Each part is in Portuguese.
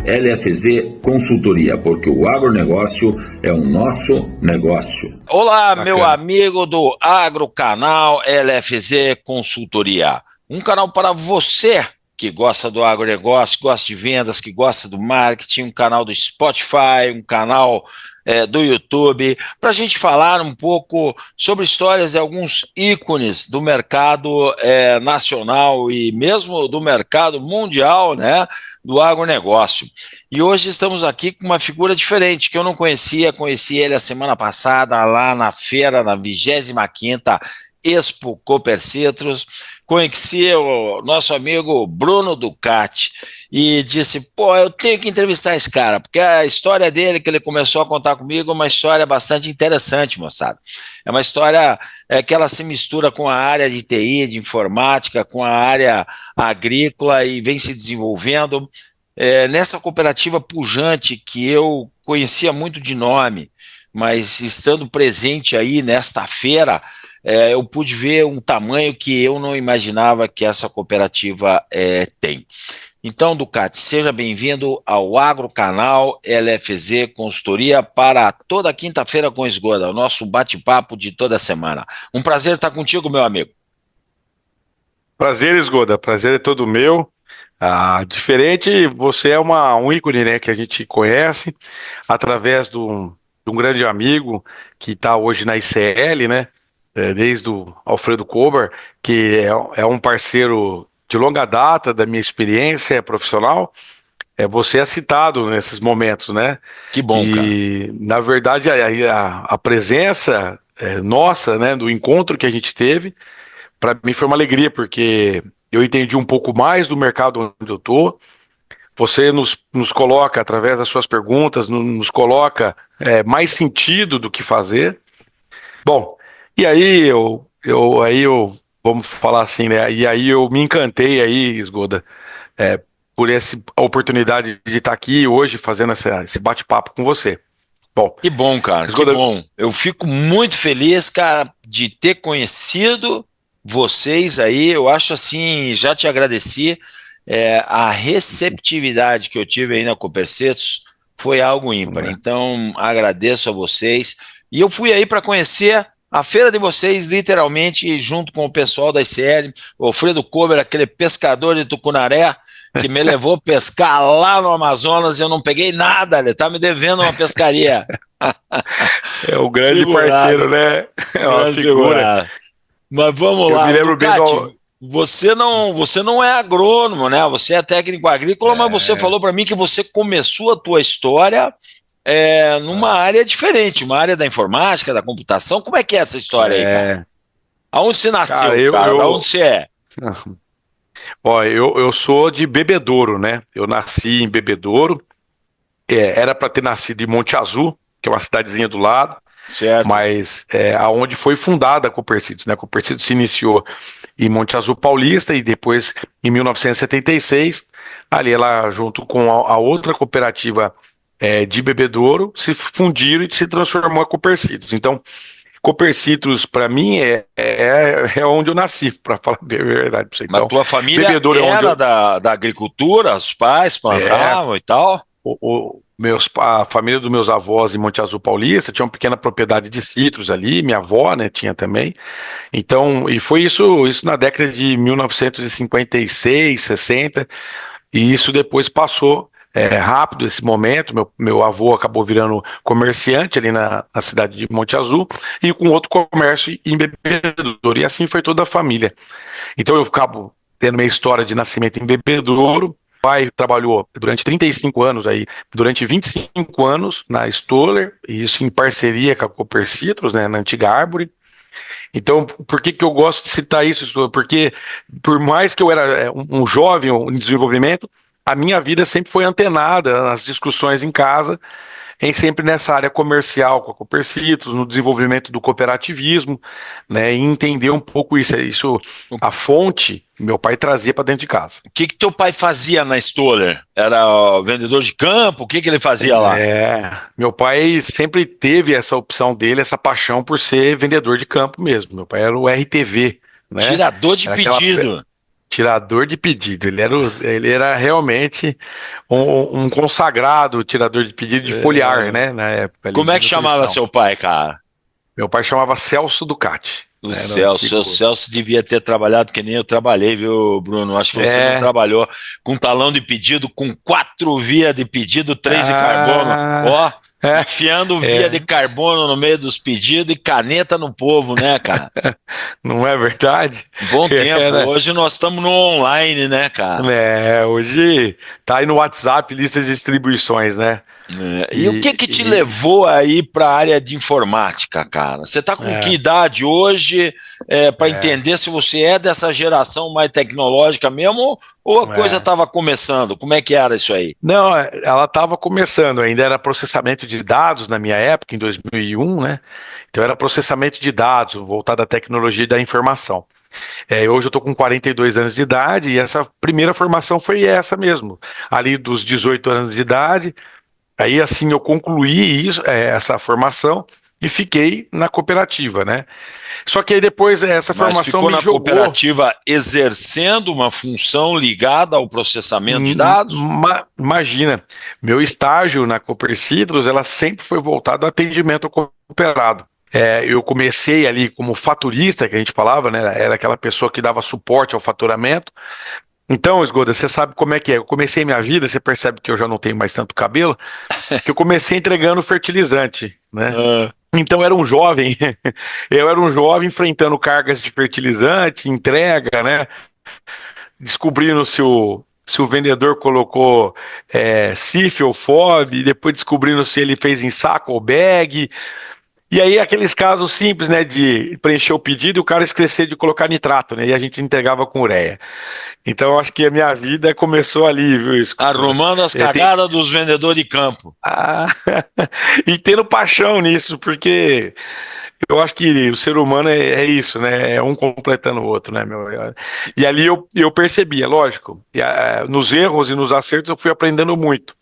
LFZ Consultoria, porque o agronegócio é o nosso negócio. Olá, bacana. Meu amigo do Agrocanal LFZ Consultoria. Um canal para você que gosta do agronegócio, que gosta de vendas, que gosta do marketing, um canal do Spotify, um canal do YouTube, para a gente falar um pouco sobre histórias de alguns ícones do mercado nacional e mesmo do mercado mundial, né, do agronegócio. E hoje estamos aqui com uma figura diferente, que eu não conhecia, conheci ele a semana passada lá na feira, na 25ª Expo Copercitros. Conheci o nosso amigo Bruno Ducati e disse, eu tenho que entrevistar esse cara, porque a história dele, que ele começou a contar comigo, é uma história bastante interessante, moçada. É uma história que ela se mistura com a área de TI, de informática, com a área agrícola e vem se desenvolvendo nessa cooperativa pujante que eu conhecia muito de nome, mas estando presente aí nesta feira, eu pude ver um tamanho que eu não imaginava que essa cooperativa tem. Então, Ducati, seja bem-vindo ao Agrocanal LFZ Consultoria para toda quinta-feira com Esgoda, o nosso bate-papo de toda semana. Um prazer estar contigo, meu amigo. Prazer, Esgoda, prazer é todo meu. Diferente, você é um ícone, né, que a gente conhece através de um grande amigo que está hoje na ICL, né? Desde o Alfredo Kober, que é um parceiro de longa data da minha experiência profissional. Você é citado nesses momentos, né? Que bom, cara. E, na verdade, a presença nossa, né, do encontro que a gente teve, para mim foi uma alegria, porque eu entendi um pouco mais do mercado onde eu estou. Você nos coloca, através das suas perguntas, nos coloca mais sentido do que fazer. Bom, e aí vamos falar assim, né? E aí eu me encantei aí, Esgoda, por essa oportunidade de estar aqui hoje fazendo esse bate-papo com você. Bom, que bom, cara, Esgoda, que bom. Eu fico muito feliz, cara, de ter conhecido vocês aí. Eu acho assim, já te agradeci. A receptividade que eu tive aí na Copercitros foi algo ímpar. Então, agradeço a vocês. E eu fui aí para conhecer a feira de vocês, literalmente, junto com o pessoal da ICL, o Alfredo Kober, aquele pescador de Tucunaré, que me levou a pescar lá no Amazonas e eu não peguei nada, ele tá me devendo uma pescaria. É o grande parceiro, né? É uma figura. Mas vamos lá, Ducati, você não é agrônomo, né? Você é técnico agrícola, mas você falou para mim que você começou a tua história numa área diferente, uma área da informática, da computação. Como é que é essa história aí, cara? Aonde você nasceu, cara? Da onde você é? Eu sou de Bebedouro, né? Eu nasci em Bebedouro. Era para ter nascido em Monte Azul, que é uma cidadezinha do lado. Certo. Mas aonde foi fundada a Copercitros, né? A Copercitros se iniciou em Monte Azul Paulista e depois, em 1976, ali ela, junto com a outra cooperativa de Bebedouro, se fundiram e se transformou a Copercitros. Então, Copercitros, para mim, é onde eu nasci, para falar a verdade para você. Mas então, tua família era da agricultura, os pais plantavam e tal? A família dos meus avós em Monte Azul Paulista tinha uma pequena propriedade de citros ali, minha avó, né, tinha também. Então, e foi isso na década de 1956, 60, e isso depois passou rápido esse momento. Meu avô acabou virando comerciante ali na cidade de Monte Azul e com outro comércio em Bebedouro, e assim foi toda a família. Então eu acabo tendo minha história de nascimento em Bebedouro. O pai trabalhou durante 35 anos aí, durante 25 anos na Stoller, e isso em parceria com a Copercitros, né, na antiga Árvore. Então, por que eu gosto de citar isso? Porque por mais que eu era um jovem em desenvolvimento, a minha vida sempre foi antenada nas discussões em casa, sempre nessa área comercial com a Copercitros, no desenvolvimento do cooperativismo, né, e entender um pouco isso, a fonte, meu pai trazia para dentro de casa. O que teu pai fazia na Stoller? Era vendedor de campo? O que ele fazia lá? Meu pai sempre teve essa opção dele, essa paixão por ser vendedor de campo mesmo. Meu pai era o RTV, né? Tirador de pedido. Tirador de pedido. Ele era realmente um consagrado tirador de pedido de foliar, né? Na época ali Como é de que chamava nutrição. seu pai, cara? Meu pai chamava Celso Ducati, né? Era o O antigo. Celso devia ter trabalhado que nem eu trabalhei, viu, Bruno? Acho que você não É. trabalhou com talão de pedido, com 4 vias de pedido, 3 de carbono. Ah, Ó, é, enfiando via de é, carbono no meio dos pedidos e caneta no povo, né, cara? não é verdade? Bom tempo. Era, Hoje nós estamos no online, né, cara? hoje tá aí no WhatsApp lista de distribuições, né? E o que E, que te e- levou aí para a área de informática, cara? Você está com que é, idade hoje para é, entender se você é dessa geração mais tecnológica mesmo ou a coisa é. estava começando? Como é que era isso aí? Não, ela estava começando, ainda era processamento de dados na minha época, em 2001, né? Então era processamento de dados, voltado à tecnologia da informação. Hoje eu estou com 42 anos de idade e essa primeira formação foi essa mesmo, ali dos 18 anos de idade. Aí assim eu concluí isso, essa formação e fiquei na cooperativa, né? Só que aí depois essa Mas formação ficou me na jogou. cooperativa exercendo uma função ligada ao processamento de dados? Imagina, meu estágio na Copercidros, ela sempre foi voltado ao atendimento ao cooperado. Eu comecei ali como faturista, que a gente falava, né? Era aquela pessoa que dava suporte ao faturamento. Então, Esgoda, você sabe como é que é. Eu comecei minha vida, você percebe que eu já não tenho mais tanto cabelo, que eu comecei entregando fertilizante, né? Ah, Então era um jovem, eu era um jovem enfrentando cargas de fertilizante, entrega, né? Descobrindo se o vendedor colocou CIF ou FOB, e depois descobrindo se ele fez em saco ou bag. E aí aqueles casos simples, né, de preencher o pedido e o cara esquecer de colocar nitrato, né, e a gente entregava com ureia. Então eu acho que a minha vida começou ali, viu, Escuda? arrumando as É, tem... cagadas dos vendedores de campo. ah, e tendo paixão nisso, porque eu acho que o ser humano é isso, né? É um completando o outro, né, meu? E ali eu percebi, é lógico, nos erros e nos acertos eu fui aprendendo muito.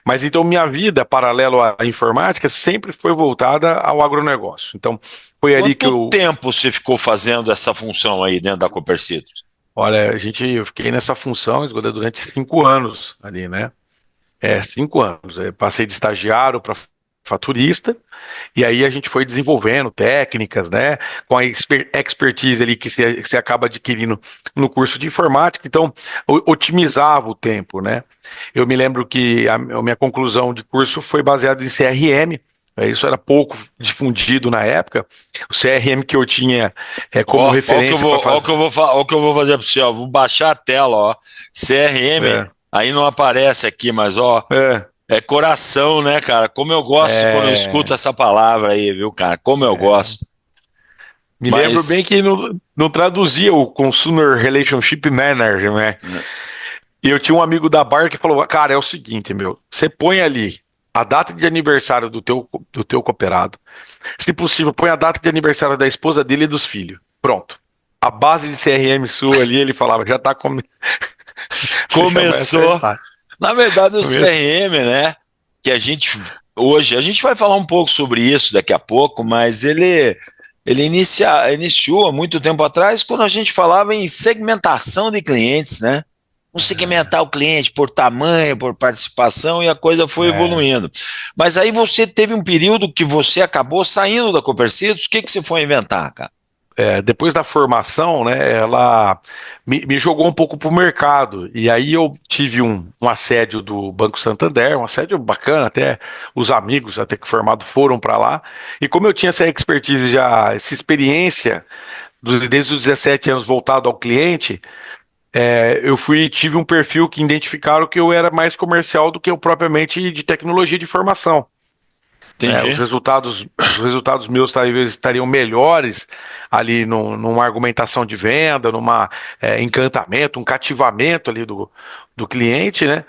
Mas então minha vida, paralelo à informática, sempre foi voltada ao agronegócio. Então foi ali que Quanto eu, tempo você ficou fazendo essa função aí dentro da Copercitos? olha, eu fiquei nessa função, Esgoda, durante 5 anos ali, né? 5 anos. Passei de estagiário para faturista, e aí a gente foi desenvolvendo técnicas, né? Com a expertise ali que se acaba adquirindo no curso de informática, então otimizava o tempo, né? Eu me lembro que a minha conclusão de curso foi baseada em CRM. Isso era pouco difundido na época. O CRM que eu tinha como Ó, ó o que eu referência para vou, ó o fazer. que eu vou, ó o que eu vou fazer para você, ó. Vou baixar a tela, ó. CRM, É, aí não aparece aqui, mas ó, é, é coração, né, cara? Como eu gosto quando eu escuto é, essa palavra aí, viu, cara? Como eu gosto. Me lembro bem Mas que não traduzia o Consumer Relationship Manager, né? E eu tinha um amigo da Bar que falou: cara, é o seguinte, meu, você põe ali a data de aniversário do teu cooperado. Se possível, põe a data de aniversário da esposa dele e dos filhos. Pronto. A base de CRM sua ali, ele falava, já tá com. Você já vai começou, acertar. na verdade, o Começo. CRM, né? Que a gente hoje, a gente vai falar um pouco sobre isso daqui a pouco, mas ele iniciou há muito tempo atrás quando a gente falava em segmentação de clientes, né? Vamos segmentar o cliente por tamanho, por participação, e a coisa foi É, evoluindo. Mas aí você teve um período que você acabou saindo da Copercitos, o que que você foi inventar, cara? depois da formação, né, ela me jogou um pouco para o mercado. E aí eu tive um assédio do Banco Santander, um assédio bacana, até os amigos, até que formado, foram para lá. E como eu tinha essa expertise já, essa experiência, desde os 17 anos voltado ao cliente, tive um perfil que identificaram que eu era mais comercial do que eu propriamente de tecnologia de informação, né? Os Entendi. resultados, os resultados meus talvez estariam melhores ali numa argumentação de venda, numa encantamento, um cativamento ali do cliente, né?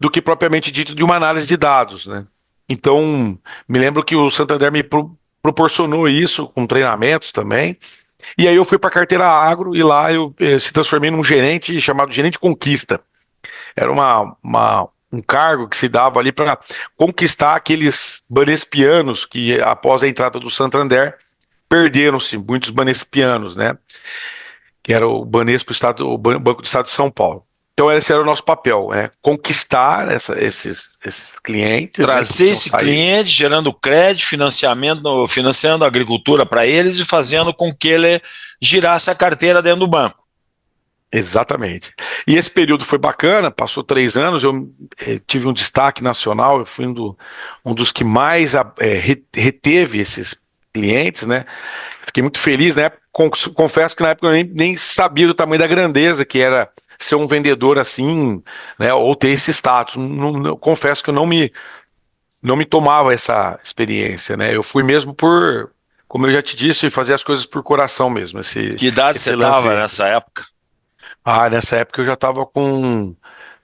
Do que propriamente dito de uma análise de dados, né? Então, me lembro que o Santander me proporcionou isso com treinamentos também. E aí eu fui para a carteira agro e lá eu se transformei num gerente chamado gerente conquista. Era um cargo que se dava ali para conquistar aqueles banespianos que, após a entrada do Santander, perderam-se muitos banespianos, né? que era o Banespa, o Banco do Estado de São Paulo. Então esse era o nosso papel, conquistar esses clientes, né, que Trazer queriam esse sair. cliente, gerando crédito, financiamento, financiando a agricultura para eles e fazendo com que ele girasse a carteira dentro do banco. Exatamente. E esse período foi bacana, passou 3 anos, eu tive um destaque nacional, eu fui um dos que mais reteve esses clientes, né? Fiquei muito feliz, né? Confesso que na época eu nem sabia do tamanho da grandeza que era ser um vendedor assim, né? Ou ter esse status. Confesso que eu não me tomava essa experiência, né? Eu fui mesmo como eu já te disse, fazer as coisas por coração mesmo. Que idade você Esse estava lance. nessa época? Nessa época eu já estava com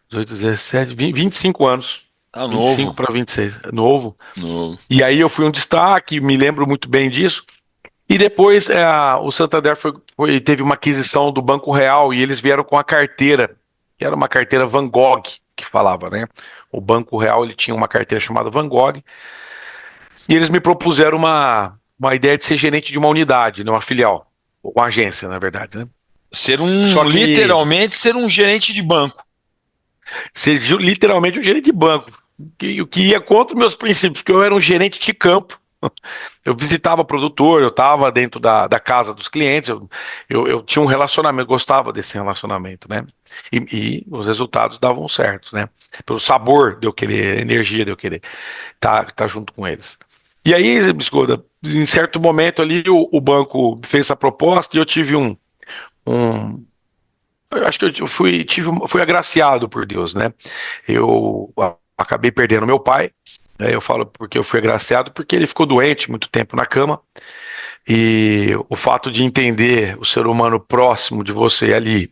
18, 17, 20, 25 anos. Tá 25 novo. para 26, novo. Novo. E aí eu fui um destaque, me lembro muito bem disso. E depois o Santander teve uma aquisição do Banco Real e eles vieram com a carteira, que era uma carteira Van Gogh, que falava, né? O Banco Real ele tinha uma carteira chamada Van Gogh e eles me propuseram uma ideia de ser gerente de uma unidade, né, uma filial, uma agência, na verdade, né? Só que Literalmente ser um gerente de banco. ser literalmente um gerente de banco, o que ia contra os meus princípios, porque eu era um gerente de campo. Eu visitava produtor, eu estava dentro da casa dos clientes, eu tinha um relacionamento, gostava desse relacionamento, né? E os resultados davam certo, né? Pelo sabor de eu querer, a energia de eu querer tá junto com eles. E aí, Biscoda, em certo momento ali, o banco fez essa proposta e eu tive um eu acho que eu fui agraciado por Deus, né? Eu acabei perdendo meu pai. Eu falo porque eu fui agraciado, porque ele ficou doente muito tempo na cama. E o fato de entender o ser humano próximo de você ali,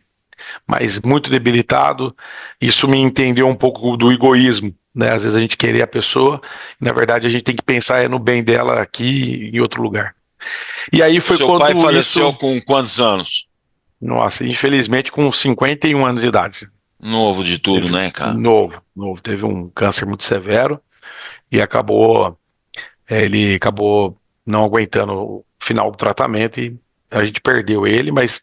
mas muito debilitado, isso me entendeu um pouco do egoísmo, né? Às vezes a gente querer a pessoa, e na verdade a gente tem que pensar no bem dela aqui em outro lugar. E aí foi Seu pai quando faleceu isso, com quantos anos? nossa, infelizmente com 51 anos de idade. Novo de tudo, Teve né, cara? novo, teve um câncer muito severo e ele acabou não aguentando o final do tratamento e a gente perdeu ele, mas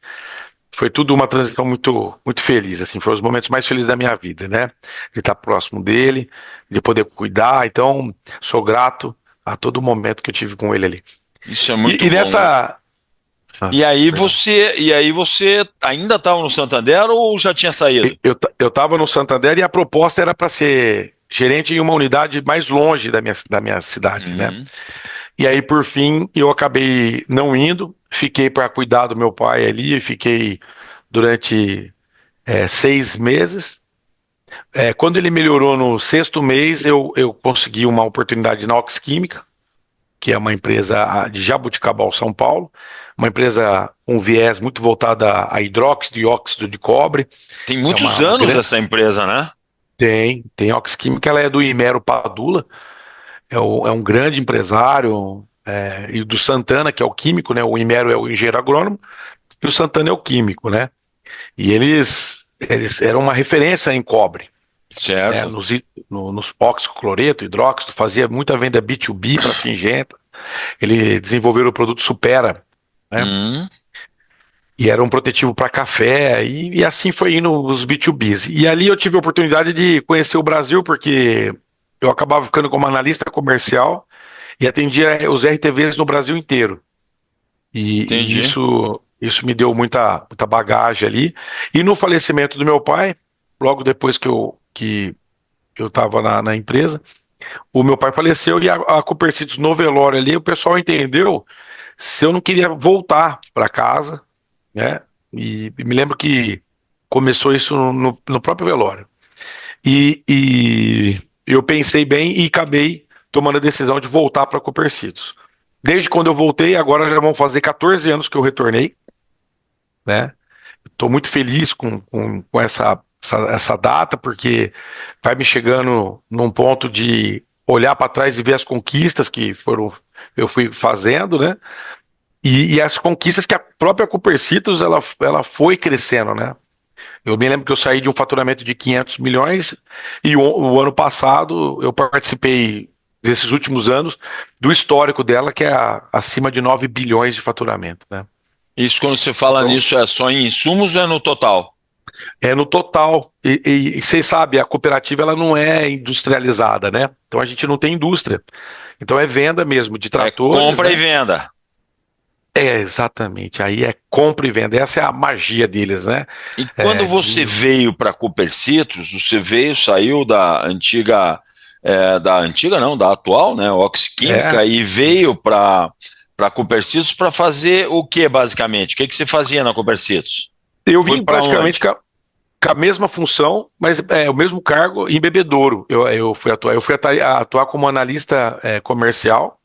foi tudo uma transição muito, muito feliz, assim, foi os momentos mais felizes da minha vida, né? De estar próximo dele, de poder cuidar, então sou grato a todo momento que eu tive com ele ali. Isso é E, muito e bom. nessa... Ah, perdão. E aí você ainda estava no Santander ou já tinha saído? Eu estava no Santander e a proposta era para ser gerente em uma unidade mais longe da minha cidade, né? Uhum. E aí, por fim, eu acabei não indo, fiquei para cuidar do meu pai ali, fiquei durante 6 meses. Quando ele melhorou no sexto mês, eu consegui uma oportunidade na Ox Química, que é uma empresa de Jaboticabal, São Paulo, uma empresa com viés muito voltada a hidróxido e óxido de cobre. Tem É muitos uma anos grande. essa empresa, né? Tem Ox Química, ela é do Imero Padula, é um grande empresário, e do Santana, que é o químico, né? O Imero é o engenheiro agrônomo, e o Santana é o químico, né? E eles eram uma referência em cobre, né? Certo. Nos óxido, cloreto, hidróxido, fazia muita venda B2B para Singenta. Ele desenvolveu o produto Supera, né? Hum. E era um protetivo para café, e assim foi indo os B2Bs. E ali eu tive a oportunidade de conhecer o Brasil, porque eu acabava ficando como analista comercial e atendia os RTVs no Brasil inteiro. E Entendi. isso me deu muita bagagem ali. E no falecimento do meu pai, logo depois que eu estava na empresa, o meu pai faleceu e a Copercitos no velório ali, o pessoal entendeu se eu não queria voltar para casa, né? E me lembro que começou isso no próprio velório. E eu pensei bem e acabei tomando a decisão de voltar para Copercitos. Desde quando eu voltei, agora já vão fazer 14 anos que eu retornei, né? Estou muito feliz com essa data, porque vai me chegando num ponto de olhar para trás e ver as conquistas eu fui fazendo, né? E as conquistas que a própria Copercitos ela foi crescendo, né? Eu me lembro que eu saí de um faturamento de 500 milhões e o ano passado eu participei desses últimos anos do histórico dela, que é acima de 9 bilhões de faturamento, né? Isso, quando você fala Então, nisso, é só em insumos ou é no total? é no total. E vocês sabem, a cooperativa ela não é industrializada, né? Então a gente não tem indústria. Então é venda mesmo de É tratores, compra e né? venda. É, exatamente. Aí é compra e venda. Essa é a magia deles, né? E quando É, você veio para a Cooper Citrus, você veio, saiu da antiga não, da atual, né, é, Oxiquímica, e veio isso. para a Cooper Citrus para fazer o que, basicamente? O que que você fazia na Cooper Citrus? Eu Foi vim para praticamente onde? com a mesma função, mas o mesmo cargo em Bebedouro. Eu fui atuar como analista comercial,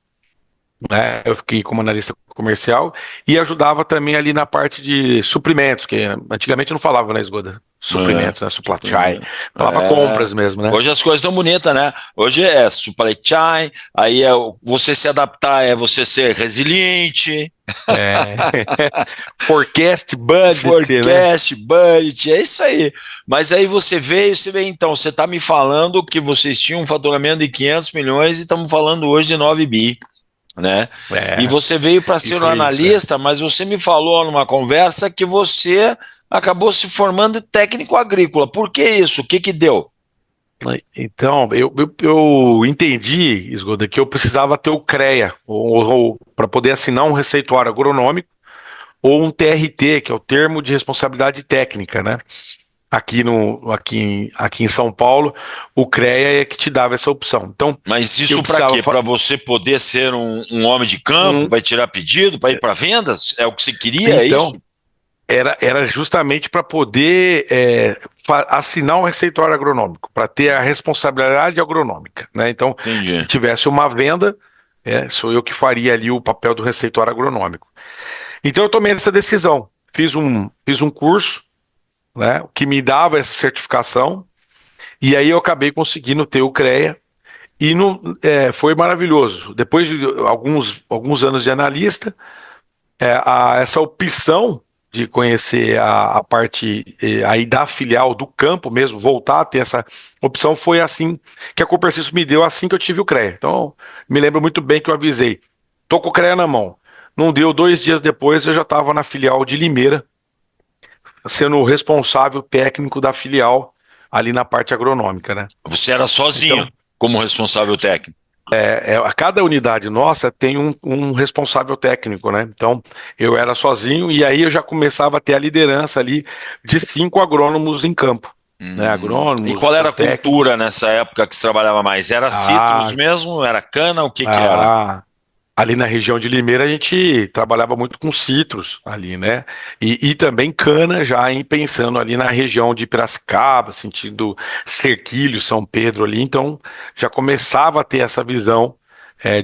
né? Eu fiquei como analista comercial e ajudava também ali na parte de suprimentos, que antigamente não falava, né, Esgoda? É, Suprimentos, né? Supply chain. suplemento. Falava É. compras mesmo, né? Hoje as coisas estão bonitas, né? Hoje é supply chain, aí é você se adaptar, é você ser resiliente, É. Forecast, budget, né? forecast, budget, é isso aí. Mas aí você vê então, você está me falando que vocês tinham um faturamento de 500 milhões e estamos falando hoje de 9 bi, né? E É, você veio para e ser um foi isso, é. analista, mas você me falou numa conversa que você acabou se formando técnico agrícola. Por que isso? O que que deu? Então, eu entendi, Esgoda, que eu precisava ter o CREA, ou para poder assinar um receituário agronômico, ou um TRT, que é o Termo de Responsabilidade Técnica, né? Aqui em São Paulo, o CREA é que te dava essa opção. Então, Mas eu isso para precisava quê? Para você poder ser um homem de campo, um, vai tirar pedido, para ir para vendas? É o que você queria, é então, isso? era justamente para poder assinar um receituário agronômico, para ter a responsabilidade agronômica, né? Então, se Entendi. tivesse uma venda, sou eu que faria ali o papel do receituário agronômico. Então, eu tomei essa decisão. Fiz um curso, né, que me dava essa certificação, e aí eu acabei conseguindo ter o CREA, e foi maravilhoso. Depois de alguns anos de analista, essa opção de conhecer a parte aí da filial do campo mesmo, voltar a ter essa opção, foi assim que a Copercis me deu assim que eu tive o CREA. Então, me lembro muito bem que eu avisei, tô com o CREA na mão. Não deu 2 dias depois, eu já estava na filial de Limeira, sendo o responsável técnico da filial ali na parte agronômica, né? Você era sozinho Então, como responsável técnico. a cada unidade nossa tem um responsável técnico, né? Então, eu era sozinho e aí eu já começava a ter a liderança ali de 5 agrônomos em campo, né? E Agrônomos qual era ou a cultura técnicos. nessa época que você trabalhava mais? Era citros Ah, mesmo? Era cana? O que que era? ah, Ali na região de Limeira a gente trabalhava muito com citros ali, né? E também cana já pensando ali na região de Piracicaba, sentido Serquilho, São Pedro ali, então já começava a ter essa visão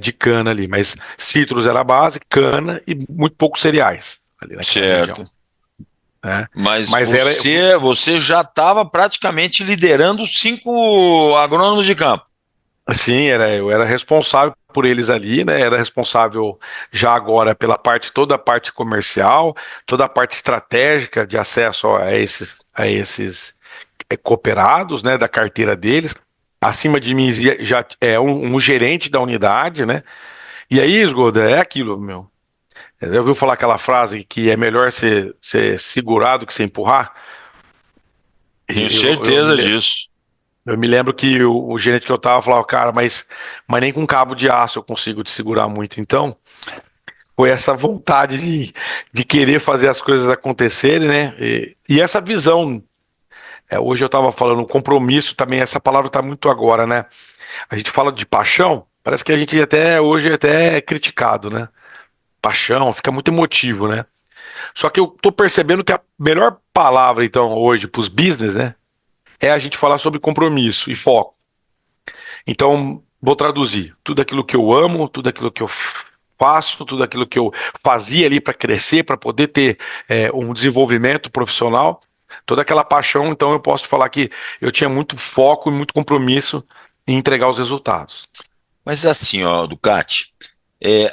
de cana ali, mas citros era a base, cana e muito poucos cereais ali naquela região, Certo. né? Mas Mas era, você já estava praticamente liderando os 5 agrônomos de campo. Sim, eu era responsável por eles ali, né? Era responsável já agora pela toda a parte comercial, toda a parte estratégica de acesso a esses cooperados, né? Da carteira deles. Acima de mim já é um gerente da unidade, né? E aí, Esgoda, é aquilo, meu. Já ouviu falar aquela frase que é melhor ser segurado que ser empurrar? Tenho Eu, eu me, certeza le- disso. Eu me lembro que o gerente que eu tava falava, cara, mas nem com cabo de aço eu consigo te segurar muito. Então, foi essa vontade de querer fazer as coisas acontecerem, né? E essa visão. Hoje eu tava falando, compromisso também, essa palavra tá muito agora, né? A gente fala de paixão, parece que a gente hoje até é criticado, né? Paixão, fica muito emotivo, né? Só que eu tô percebendo que a melhor palavra, então, hoje, pros business, né? É a gente falar sobre compromisso e foco. Então, vou traduzir tudo aquilo que eu amo, tudo aquilo que eu faço, tudo aquilo que eu fazia ali para crescer, para poder ter um desenvolvimento profissional, toda aquela paixão. Então, eu posso falar que eu tinha muito foco e muito compromisso em entregar os resultados. Mas assim, ó, Ducati,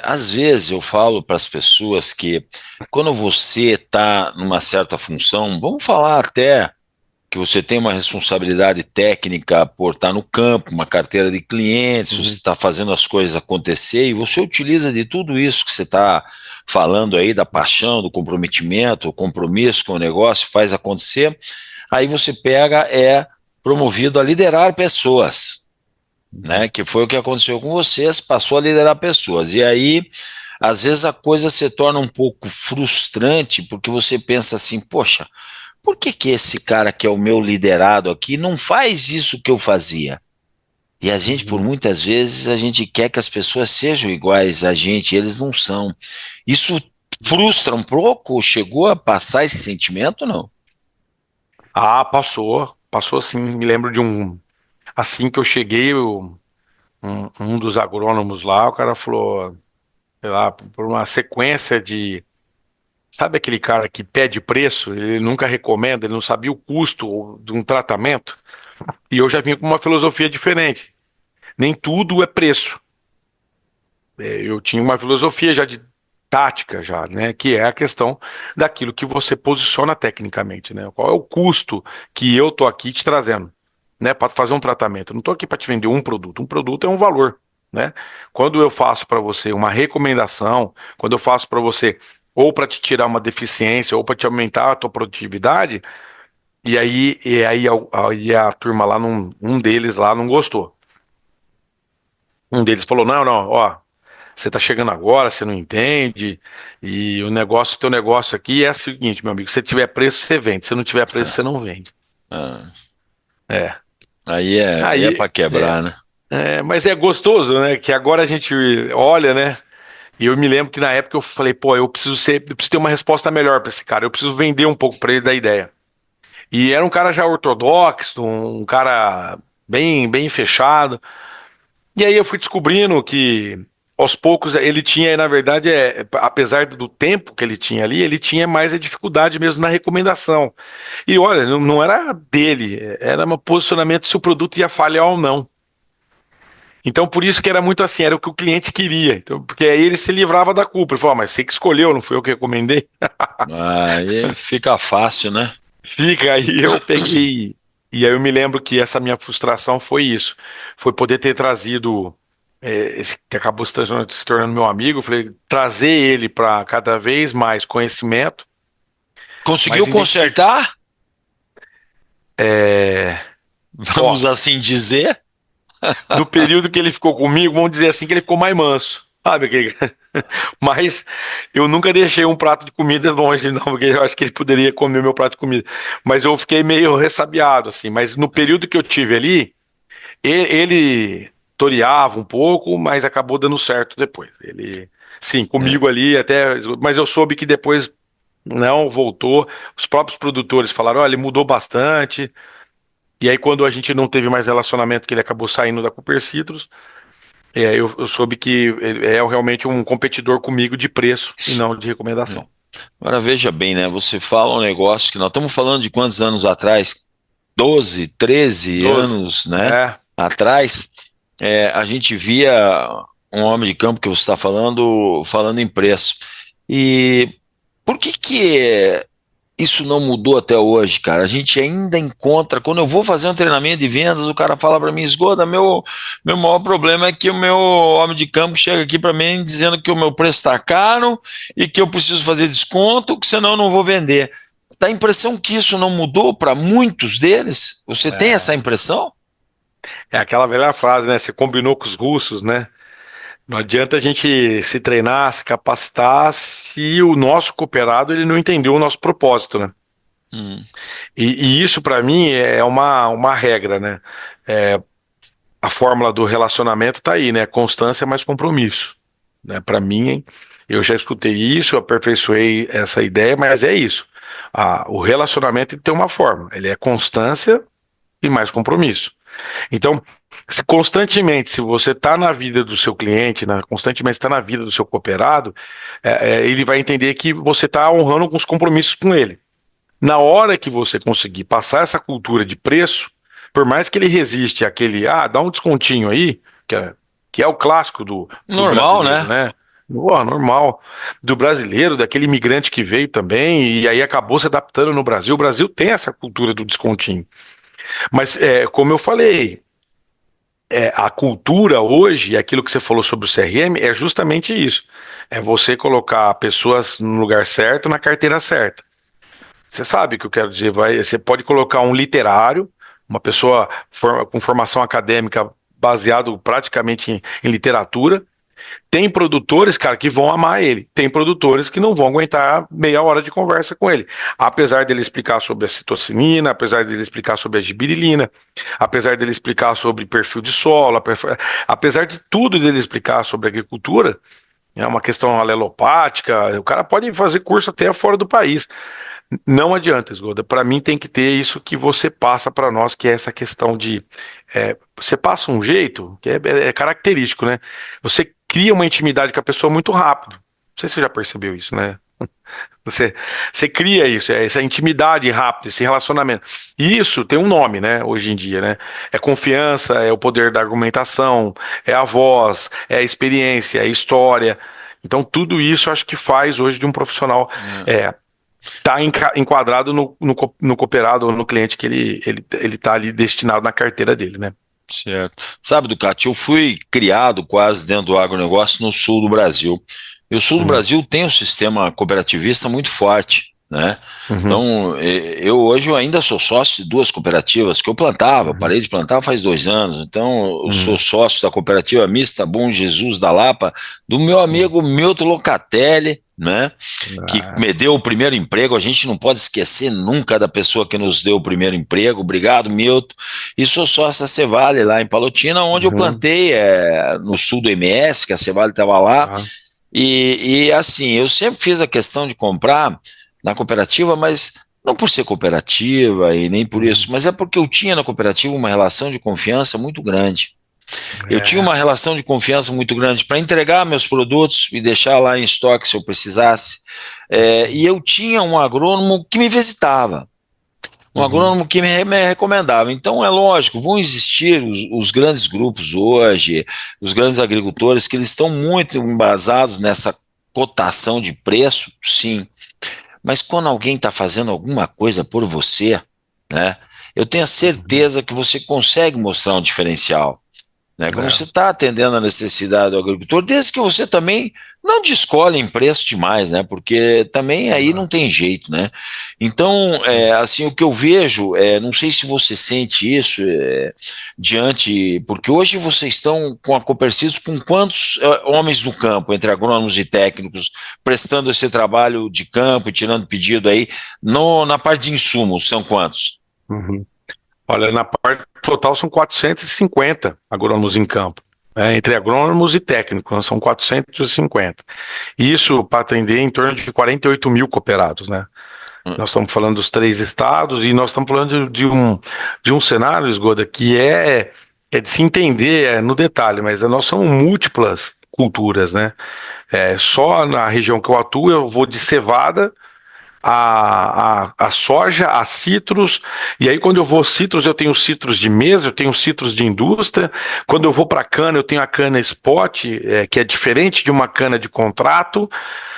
às vezes eu falo para as pessoas que quando você está numa certa função, vamos falar até que você tem uma responsabilidade técnica por estar no campo, uma carteira de clientes, você está fazendo as coisas acontecer e você utiliza de tudo isso que você está falando aí, da paixão, do comprometimento, o compromisso com o negócio, faz acontecer, aí você pega, é promovido a liderar pessoas, né? Que foi o que aconteceu com vocês, passou a liderar pessoas. E aí, às vezes a coisa se torna um pouco frustrante, porque você pensa assim, poxa, por que que esse cara que é o meu liderado aqui não faz isso que eu fazia? E a gente, por muitas vezes, a gente quer que as pessoas sejam iguais a gente, e eles não são. Isso frustra um pouco? Chegou a passar esse sentimento, não? Ah, passou sim. Me lembro de assim que eu cheguei, um dos agrônomos lá, o cara falou, sei lá, por uma sequência sabe aquele cara que pede preço, ele nunca recomenda, ele não sabia o custo de um tratamento, e eu já vim com uma filosofia diferente. Nem tudo é preço. Eu tinha uma filosofia já de tática já, né, que é a questão daquilo que você posiciona tecnicamente, né? Qual é o custo que eu tô aqui te trazendo, né, para fazer um tratamento? Eu não tô aqui para te vender um produto. Um produto é um valor, né? Quando eu faço para você uma recomendação, quando eu faço para você ou para te tirar uma deficiência ou para te aumentar a tua produtividade, aí a turma lá, um deles lá não gostou. Um deles falou: não, não, ó, você tá chegando agora, você não entende, e teu negócio aqui é o seguinte, meu amigo, se tiver preço, você vende, se não tiver preço, você não vende. Ah, É. aí é Aí, para quebrar, né? mas é gostoso, né, que agora a gente olha, né, e eu me lembro que na época eu falei, pô, eu preciso ter uma resposta melhor pra esse cara, eu preciso vender um pouco pra ele da ideia. E era um cara já ortodoxo, um cara bem fechado. E aí eu fui descobrindo que aos poucos ele tinha, na verdade, apesar do tempo que ele tinha ali, ele tinha mais a dificuldade mesmo na recomendação. E olha, não era dele, era um posicionamento se o produto ia falhar ou não. Então por isso que era muito assim, era o que o cliente queria. Então, porque aí ele se livrava da culpa. Ele falou: mas você que escolheu, não fui eu que recomendei. Aí fica fácil, né? Fica, aí eu peguei. E aí eu me lembro que essa minha frustração foi isso. Foi poder ter trazido esse que acabou se tornando meu amigo. Eu falei, trazer ele para cada vez mais conhecimento, Conseguiu mas consertar? é, Vamos ó, assim dizer? no período que ele ficou comigo, vamos dizer assim que ele ficou mais manso. Sabe, mas eu nunca deixei um prato de comida longe, não, porque eu acho que ele poderia comer meu prato de comida. Mas eu fiquei meio ressabiado, assim. Mas no período que eu tive ali, ele toreava um pouco, mas acabou dando certo depois. Ele, sim, É. comigo ali até, mas eu soube que depois não voltou. Os próprios produtores falaram: olha, ele mudou bastante. E aí, quando a gente não teve mais relacionamento, que ele acabou saindo da Cooper Citrus, eu soube que ele é realmente um competidor comigo de preço e não de recomendação. Agora veja bem, né? Você fala um negócio que nós estamos falando de quantos anos atrás? 12, 13 12. anos, né? É, Atrás, a gente via um homem de campo que você está falando em preço. E por que que isso não mudou até hoje, cara? A gente ainda encontra, quando eu vou fazer um treinamento de vendas, o cara fala para mim: Esgoda, meu maior problema é que o meu homem de campo chega aqui para mim dizendo que o meu preço está caro e que eu preciso fazer desconto, que senão eu não vou vender. Dá a impressão que isso não mudou para muitos deles? Você tem essa é, impressão? é aquela velha frase, né? Você combinou com os russos, né? Não adianta a gente se treinar, se capacitar, se o nosso cooperado ele não entendeu o nosso propósito, né? Hum, E isso para mim é uma regra, né? É, a fórmula do relacionamento tá aí, né? Constância mais compromisso, né? Para mim, hein? Eu já escutei isso, eu aperfeiçoei essa ideia, mas é isso. O relacionamento ele tem uma fórmula, ele é constância e mais compromisso. Então, se você está na vida do seu cliente, né, constantemente está na vida do seu cooperado, ele vai entender que você está honrando com os compromissos com ele. Na hora que você conseguir passar essa cultura de preço, por mais que ele resiste àquele, dá um descontinho aí, que é o clássico do normal, brasileiro, né? né? Pô, normal. Do brasileiro, daquele imigrante que veio também, e aí acabou se adaptando no Brasil. O Brasil tem essa cultura do descontinho. Mas, como eu falei, a cultura hoje, aquilo que você falou sobre o CRM, é justamente isso. É você colocar pessoas no lugar certo, na carteira certa. Você sabe o que eu quero dizer? Você pode colocar um literário, uma pessoa com formação acadêmica baseado praticamente em literatura. Tem produtores, cara, que vão amar ele. Tem produtores que não vão aguentar meia hora de conversa com ele. Apesar dele explicar sobre a citocinina, apesar dele explicar sobre a gibirilina, apesar dele explicar sobre perfil de solo, apesar de tudo dele explicar sobre agricultura, é uma questão alelopática, o cara pode fazer curso até fora do país. Não adianta, Esgoda. Para mim tem que ter isso que você passa para nós, que é essa questão de. Você passa um jeito que é característico, né? Você cria uma intimidade com a pessoa muito rápido. Não sei se você já percebeu isso, né? Você cria isso, essa intimidade rápida, esse relacionamento. E isso tem um nome, né, hoje em dia, né? É confiança, é o poder da argumentação, é a voz, é a experiência, é a história. Então, tudo isso acho que faz hoje de um profissional tá enquadrado no cooperado ou no cliente que ele tá ali destinado na carteira dele, né? Certo. Sabe, Ducati, eu fui criado quase dentro do agronegócio no sul do Brasil. E o sul do Brasil tem um sistema cooperativista muito forte, né? Uhum. Então, hoje eu ainda sou sócio de duas cooperativas que eu plantava, parei de plantar faz 2 anos. Então, eu sou sócio da cooperativa mista Bom Jesus da Lapa, do meu amigo Milton Locatelli, né? Que me deu o primeiro emprego. A gente não pode esquecer nunca da pessoa que nos deu o primeiro emprego. Obrigado, Milton. E sou sócio da Cevale lá em Palotina, onde eu plantei no sul do MS, que a Cevale estava lá. E assim, eu sempre fiz a questão de comprar na cooperativa, mas não por ser cooperativa e nem por isso, mas é porque eu tinha na cooperativa uma relação de confiança muito grande. Eu tinha uma relação de confiança muito grande para entregar meus produtos e deixar lá em estoque se eu precisasse. E eu tinha um agrônomo que me visitava, um agrônomo que me recomendava. Então, é lógico, vão existir os grandes grupos hoje, os grandes agricultores, que eles estão muito embasados nessa cotação de preço, sim. Mas quando alguém está fazendo alguma coisa por você, né, eu tenho a certeza que você consegue mostrar um diferencial. Né? Quando você está atendendo a necessidade do agricultor, desde que você também não descolhe em preço demais, né? Porque também aí não tem jeito, né? Então, assim, o que eu vejo, não sei se você sente isso diante, porque hoje vocês estão com a Copercis com quantos homens no campo, entre agrônomos e técnicos, prestando esse trabalho de campo e tirando pedido aí, na parte de insumos, são quantos? Olha, na parte total são 450 agrônomos em campo, né, entre agrônomos e técnicos, são 450. Isso para atender em torno de 48 mil cooperados, né? Nós estamos falando dos 3 estados e nós estamos falando de um cenário, Esgoda, que é de se entender no detalhe, mas nós somos múltiplas culturas, né? Só na região que eu atuo, eu vou de cevada a soja, a citros, e aí quando eu vou citros, eu tenho citros de mesa, eu tenho citros de indústria. Quando eu vou para cana, eu tenho a cana spot, que é diferente de uma cana de contrato.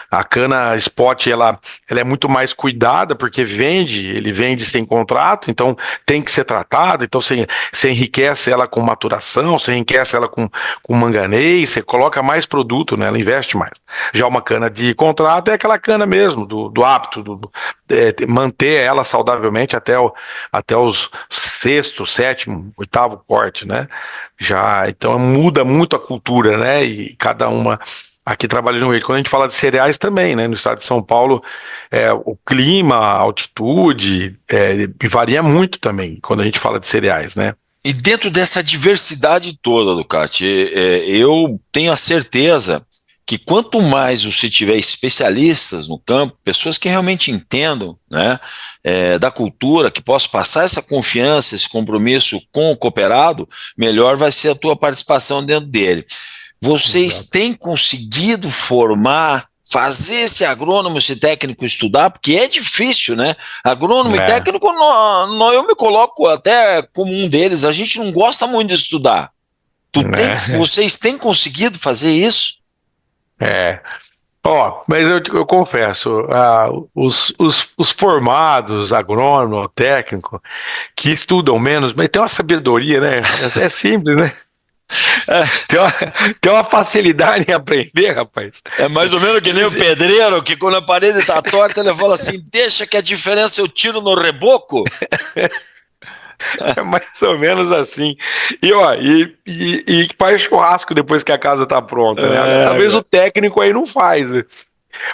A cana spot, ela é muito mais cuidada, porque ele vende sem contrato, então tem que ser tratada. Então você enriquece ela com maturação, você enriquece ela com manganês, você coloca mais produto, né? Ela investe mais. Já uma cana de contrato é aquela cana mesmo, do hábito, manter ela saudavelmente até os sexto, sétimo, oitavo corte, né? Então muda muito a cultura, né? E cada uma aqui trabalha no meio. Quando a gente fala de cereais também, né? No estado de São Paulo, o clima, a altitude, varia muito também quando a gente fala de cereais, né? E dentro dessa diversidade toda, Ducati, eu tenho a certeza que quanto mais você tiver especialistas no campo, pessoas que realmente entendam, né, da cultura, que possam passar essa confiança, esse compromisso com o cooperado, melhor vai ser a tua participação dentro dele. Vocês têm conseguido fazer esse agrônomo, esse técnico estudar, porque é difícil, né? Agrônomo e técnico, eu me coloco até como um deles, a gente não gosta muito de estudar. Vocês têm conseguido fazer isso? É. Ó, mas eu confesso, os formados, agrônomo, técnico, que estudam menos, mas tem uma sabedoria, né? É simples, né? Tem uma, tem uma facilidade em aprender, rapaz. É mais ou menos que nem o Eles, pedreiro, que quando a parede tá torta, ele fala assim: deixa que a diferença eu tiro no reboco. é mais ou menos assim. E, ó, e faz churrasco depois que a casa tá pronta, né? Às vezes o técnico aí não faz, né?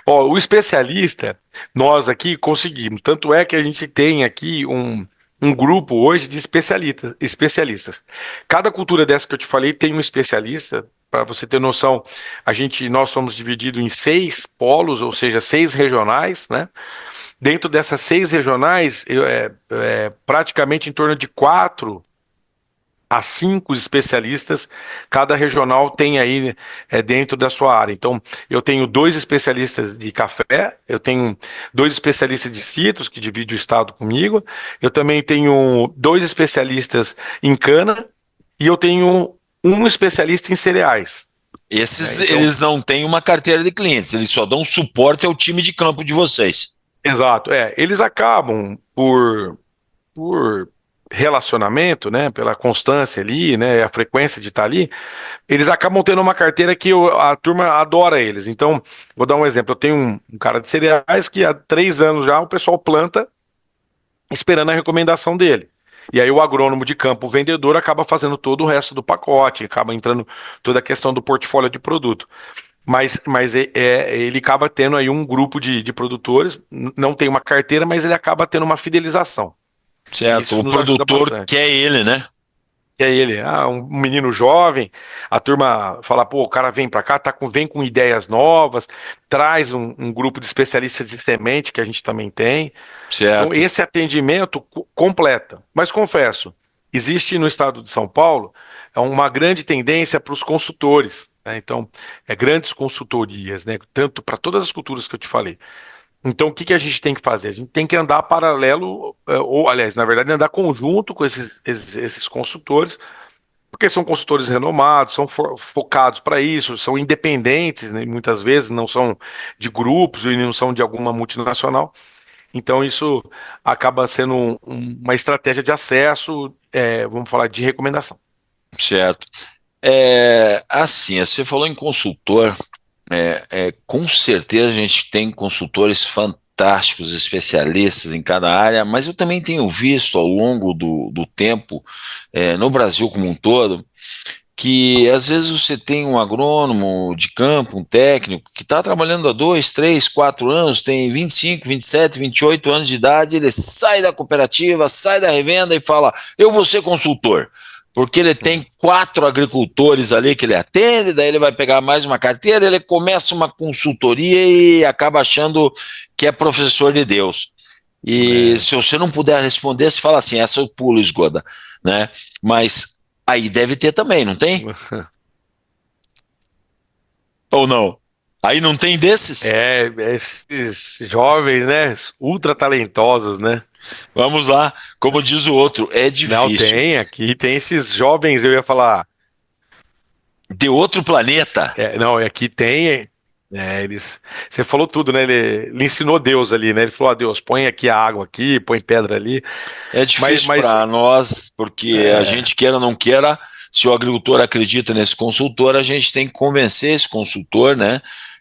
Ó, o especialista, nós aqui conseguimos. Tanto é que a gente tem aqui um grupo hoje de especialistas. Cada cultura dessa que eu te falei tem um especialista. Para você ter noção, nós somos divididos em 6 polos, ou seja, 6 regionais, né? Dentro dessas 6 regionais, praticamente em torno de 4 a 5 especialistas, cada regional tem aí dentro da sua área. Então, eu tenho 2 especialistas de café, eu tenho 2 especialistas de citros, que divide o estado comigo, eu também tenho 2 especialistas em cana e eu tenho um especialista em cereais. Né? Esses, Então, eles não têm uma carteira de clientes, eles só dão suporte ao time de campo de vocês. exato, eles acabam por relacionamento, né, pela constância ali, né, a frequência de estar ali, eles acabam tendo uma carteira que a turma adora eles. Então, vou dar um exemplo. Eu tenho um cara de cereais que há 3 anos já o pessoal planta esperando a recomendação dele. E aí o agrônomo de campo, o vendedor, acaba fazendo todo o resto do pacote, acaba entrando toda a questão do portfólio de produto. Mas ele acaba tendo aí um grupo de produtores, não tem uma carteira, mas ele acaba tendo uma fidelização. E Certo? isso O nos ajuda produtor bastante. quer ele, né? E aí ele, um menino jovem, a turma fala, pô, o cara vem pra cá, vem com ideias novas, traz um grupo de especialistas de semente que a gente também tem. Então, Certo. esse atendimento completa. Mas confesso, existe no estado de São Paulo uma grande tendência para os consultores, né? Então, grandes consultorias, né? Tanto para todas as culturas que eu te falei. Então, o que que a gente tem que fazer? A gente tem que andar paralelo, ou, aliás, na verdade, andar conjunto com esses consultores, porque são consultores renomados, são focados para isso, são independentes, né, muitas vezes, não são de grupos e não são de alguma multinacional. Então, isso acaba sendo uma estratégia de acesso, vamos falar de recomendação. Certo. Assim, você falou em consultor, com certeza a gente tem consultores fantásticos, especialistas em cada área, mas eu também tenho visto ao longo do tempo, no Brasil como um todo, que às vezes você tem um agrônomo de campo, um técnico, que está trabalhando há 2, 3, 4 anos, tem 25, 27, 28 anos de idade, ele sai da cooperativa, sai da revenda e fala: eu vou ser consultor. Porque ele tem 4 agricultores ali que ele atende, daí ele vai pegar mais uma carteira, ele começa uma consultoria e acaba achando que é professor de Deus. E É. se você não puder responder, você fala assim: essa eu pulo, esgoda, né? Mas aí deve ter também, não tem? Ou não? Aí não tem desses? Esses jovens, né, ultra talentosos, né? Vamos lá, como diz o outro, é Não difícil. tem, aqui tem esses jovens, eu ia falar, De outro planeta não, aqui tem, você falou tudo, né? Ele ensinou Deus ali, né? Ele falou, Deus, põe aqui a água aqui, põe pedra ali, é mas, difícil mas para nós, porque a é, gente queira ou não queira, se o agricultor acredita nesse consultor, a gente tem que convencer esse consultor, né?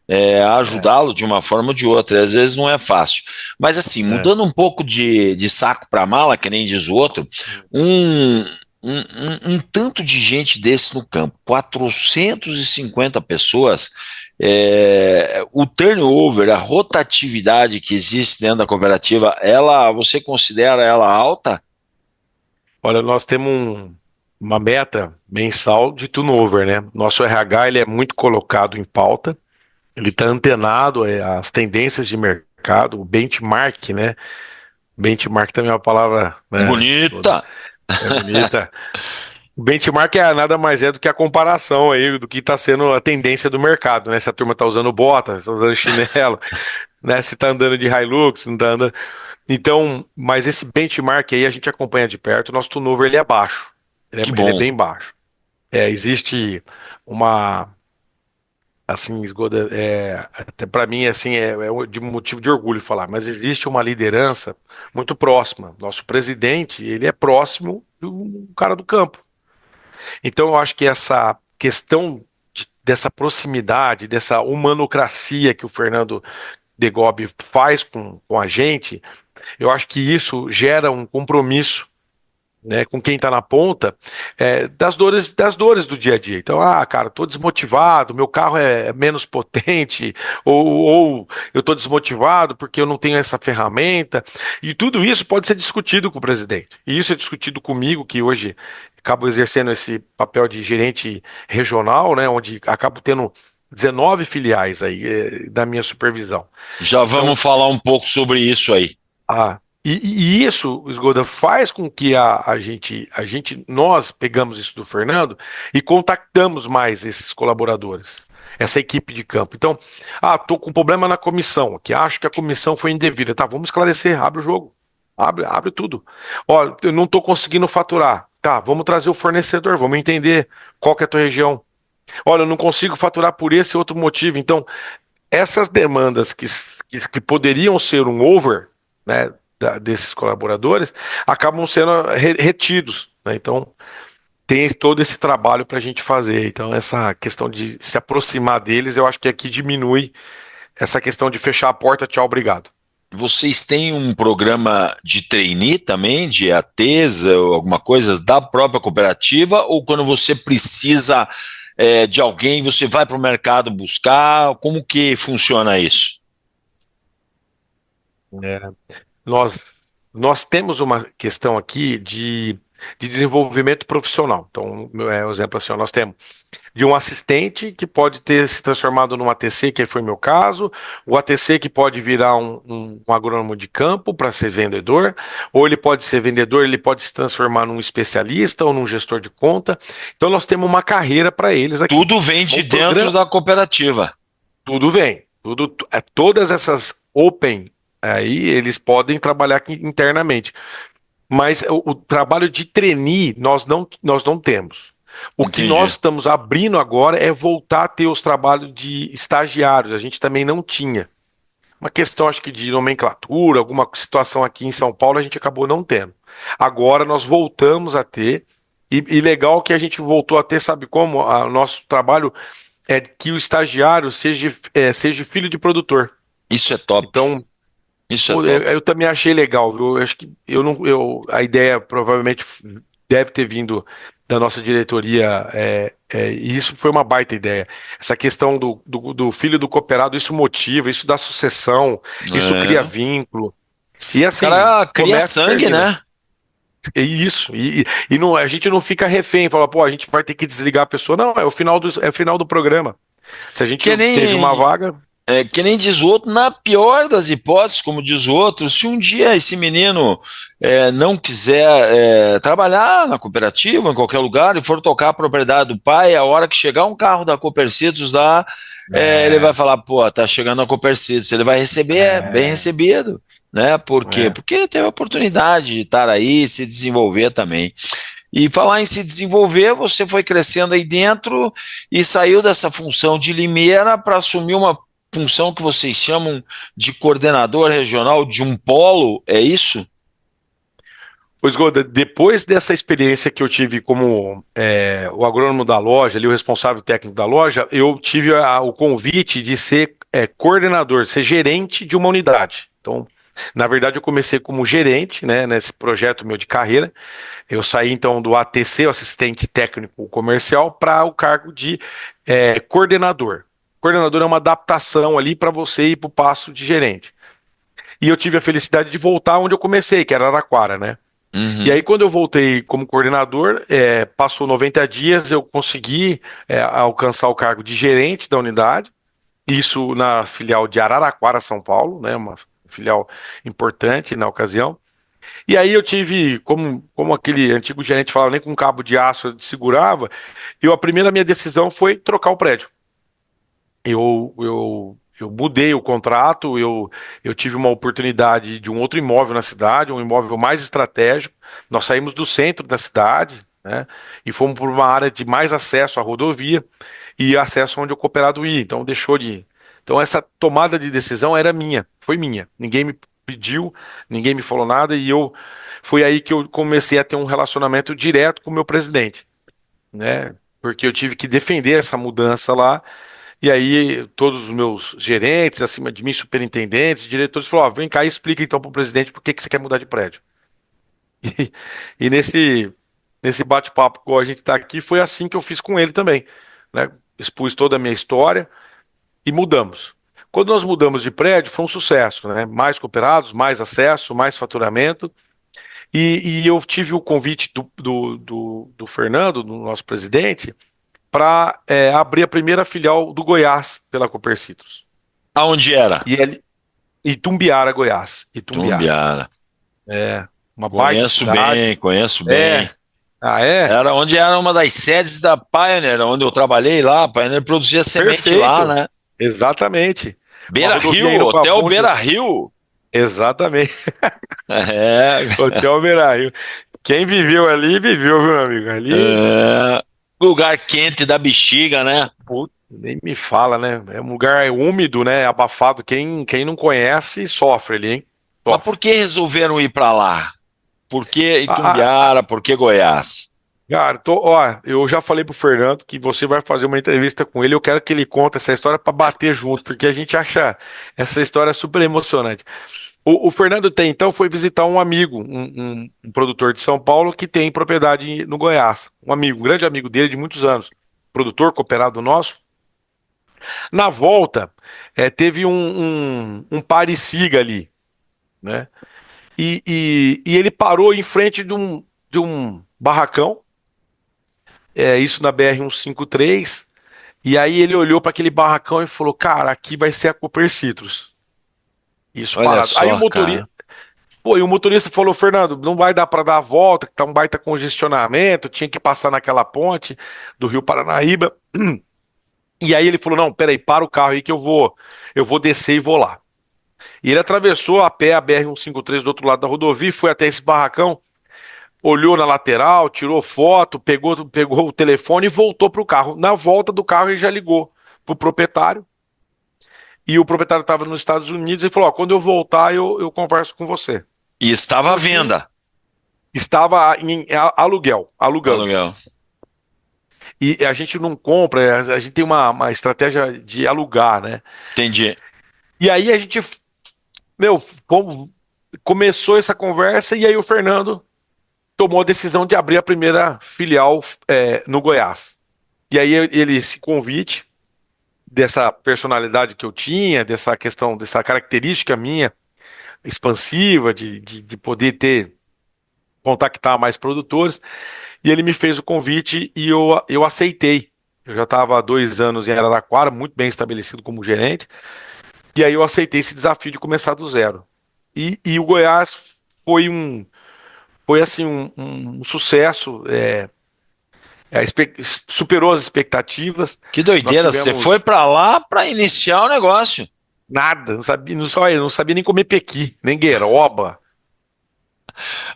A é, ajudá-lo de uma forma ou de outra. E às vezes não é fácil. Mas assim, é. mudando um pouco de saco para mala, que nem diz o outro, um, um tanto de gente desse no campo, 450 pessoas, o turnover, a rotatividade que existe dentro da cooperativa, você considera ela alta? Olha, nós temos uma meta mensal de turnover, né? Nosso RH, ele é muito colocado em pauta, ele está antenado às tendências de mercado, o benchmark, né? Benchmark também é uma palavra, né, Bonita. é bonita. O benchmark nada mais é do que a comparação aí do que está sendo a tendência do mercado, né? Se a turma está usando bota, se está usando chinelo, né? Se está andando de Hilux, se não está andando. Então, mas esse benchmark aí a gente acompanha de perto, o nosso turnover ele é baixo, Que ele é bom. bem baixo. Existe uma assim, Esgoda, até para mim, assim, de motivo de orgulho falar, mas existe uma liderança muito próxima. Nosso presidente, ele é próximo do cara do campo. Então, eu acho que essa questão dessa proximidade, dessa humanocracia que o Fernando Degobi faz com a gente, eu acho que isso gera um compromisso, né, com quem está na ponta, das dores do dia a dia. Então, cara, tô desmotivado, meu carro é menos potente, ou eu tô desmotivado porque eu não tenho essa ferramenta, e tudo isso pode ser discutido com o presidente. E isso é discutido comigo, que hoje acabo exercendo esse papel de gerente regional, né, onde acabo tendo 19 filiais aí, da minha supervisão. Já Então, vamos falar um pouco sobre isso aí. e isso, Esgoda, faz com que nós pegamos isso do Fernando e contactamos mais esses colaboradores, essa equipe de campo. Então, tô com problema na comissão, que acho que a comissão foi indevida. Tá, vamos esclarecer, abre o jogo, abre tudo. Ó, eu não estou conseguindo faturar. Tá, vamos trazer o fornecedor, vamos entender qual que é a tua região. Olha, eu não consigo faturar por esse outro motivo. Então, essas demandas que poderiam ser um over, né, desses colaboradores, acabam sendo retidos, né? Então, tem todo esse trabalho para a gente fazer. Então, essa questão de se aproximar deles, eu acho que aqui diminui essa questão de fechar a porta, tchau, obrigado. Vocês têm um programa de trainee também, de ATESA ou alguma coisa da própria cooperativa, ou quando você precisa de alguém, você vai para o mercado buscar? Como que funciona isso? É. Nós, nós temos uma questão aqui de desenvolvimento profissional. Então, um exemplo assim, ó, nós temos de um assistente que pode ter se transformado num ATC, que foi meu caso, o ATC que pode virar um agrônomo de campo para ser vendedor, ou ele pode ser vendedor, ele pode se transformar num especialista ou num gestor de conta. Então, nós temos uma carreira para eles aqui. Tudo vem de Um dentro programa, da cooperativa. tudo vem, todas essas open aí, eles podem trabalhar aqui internamente. Mas o trabalho de trainee nós não temos. O que nós Entendi. estamos abrindo agora é voltar a ter os trabalhos de estagiários. A gente também não tinha. Uma questão, acho que de nomenclatura, alguma situação aqui em São Paulo, a gente acabou não tendo. Agora nós voltamos a ter, e legal que a gente voltou a ter, sabe como? O nosso trabalho é que o estagiário seja filho de produtor. Isso é top. Então, Isso é pô, top. eu também achei legal, viu? Eu acho que eu não, a ideia provavelmente deve ter vindo da nossa diretoria, e isso foi uma baita ideia. Essa questão do filho do cooperado, isso motiva, isso dá sucessão, isso cria É. vínculo. E O assim, cara cria começa e sangue, termina. né? É isso. E não, a gente não fica refém, fala, pô, a gente vai ter que desligar a pessoa. Não, é o final do programa. Se a gente Que teve uma nem, vaga. que nem diz o outro, na pior das hipóteses, como diz o outro, se um dia esse menino não quiser trabalhar na cooperativa, em qualquer lugar, e for tocar a propriedade do pai, a hora que chegar um carro da Copercitos lá, ele vai É, falar, pô, tá chegando a Copercitos, ele vai receber, bem é, recebido, né? Por quê? é. Porque teve a oportunidade de estar aí, se desenvolver também. E falar em se desenvolver, você foi crescendo aí dentro e saiu dessa função de limeira para assumir uma função que vocês chamam de coordenador regional de um polo, é isso? Pois, Goda, depois dessa experiência que eu tive como o agrônomo da loja, ali, o responsável técnico da loja, eu tive o convite de ser coordenador, ser gerente de uma unidade. Então, na verdade, eu comecei como gerente, né, nesse projeto meu de carreira. Eu saí então do ATC, o assistente técnico comercial, para o cargo de coordenador. Coordenador é uma adaptação ali para você ir para o passo de gerente. E eu tive a felicidade de voltar onde eu comecei, que era Araraquara, né? E aí, Uhum. quando eu voltei como coordenador, passou 90 dias, eu consegui alcançar o cargo de gerente da unidade, isso na filial de Araraquara, São Paulo, né, uma filial importante na ocasião. E aí eu tive, como aquele antigo gerente falava, nem com cabo de aço eu segurava, a primeira minha decisão foi trocar o prédio. Eu mudei o contrato, eu tive uma oportunidade de um outro imóvel na cidade, um imóvel mais estratégico. Nós saímos do centro da cidade, né? E fomos por uma área de mais acesso à rodovia e acesso onde o cooperado ia. Então deixou de. Então essa tomada de decisão era minha, foi minha. Ninguém me pediu, ninguém me falou nada e eu foi aí que eu comecei a ter um relacionamento direto com o meu presidente, né? Porque eu tive que defender essa mudança lá. E aí todos os meus gerentes, acima de mim, superintendentes, diretores, falaram: ó, vem cá e explica então para o presidente por que que você quer mudar de prédio. E, e nesse bate-papo que a gente está aqui, foi assim que eu fiz com ele também, né? Expus toda a minha história e mudamos. Quando nós mudamos de prédio, foi um sucesso, né? Mais cooperados, mais acesso, mais faturamento. E eu tive o convite do Fernando, do nosso presidente, para abrir a primeira filial do Goiás pela Copercitrus. Aonde era? E ele, Itumbiara, Goiás. Itumbiara. Tumbiara. É, uma baita Conheço cidade. bem, conheço É. bem. Ah, é? Era onde era uma das sedes da Pioneer, onde eu trabalhei lá. A Pioneer produzia semente lá, Perfeito. né? Exatamente. Uma Beira rodovia Rio, indo para Hotel Bom Beira Jesus. Rio. Exatamente. É, Hotel Miraí. Quem viveu ali, viveu, viu, meu amigo? Ali, é, lugar quente da bexiga, né? putz, nem me fala, né? É um lugar úmido, né? Abafado. Quem não conhece, sofre ali, hein? Mas por Sofre. que resolveram ir para lá? Por que Ah, Itumbiara? Por que Goiás? cara, ó, eu já falei pro Fernando que você vai fazer uma entrevista com ele. Eu quero que ele conte essa história para bater junto, porque a gente acha essa história super emocionante. O Fernando então foi visitar um amigo, um produtor de São Paulo que tem propriedade no Goiás. Um amigo, um grande amigo dele de muitos anos, produtor cooperado nosso. Na volta, teve um pare-siga ali, né? E ele parou em frente de um barracão, isso na BR-153. E aí ele olhou para aquele barracão e falou: Cara, aqui vai ser a Cooper Citrus. Isso Olha parado. Aí só, cara. o motorista falou: Fernando, não vai dar para dar a volta, que tá um baita congestionamento, tinha que passar naquela ponte do Rio Paranaíba. E aí ele falou: Não, peraí, para o carro aí que eu vou descer e vou lá. E ele atravessou a pé a BR-153 do outro lado da rodovia, e foi até esse barracão, olhou na lateral, tirou foto, pegou o telefone e voltou pro carro. Na volta do carro ele já ligou pro proprietário. E o proprietário estava nos Estados Unidos e falou: Ó, quando eu voltar, eu converso com você. E estava à No fim, venda. estava em aluguel, alugando. Aluguel. E a gente não compra, a gente tem uma estratégia de alugar, né? Entendi. E aí a gente, meu, começou essa conversa e aí o Fernando tomou a decisão de abrir a primeira filial no Goiás. E aí ele, esse convite dessa personalidade que eu tinha, dessa questão, dessa característica minha expansiva de poder contactar mais produtores. E ele me fez o convite e eu aceitei. Eu já estava há 2 anos em Araraquara, muito bem estabelecido como gerente, e aí eu aceitei esse desafio de começar do zero. E o Goiás foi assim um sucesso, superou as expectativas. Que Nós doideira. Você foi tivemos para lá para iniciar o negócio. nada, não sabia nem comer pequi, nem gueroba.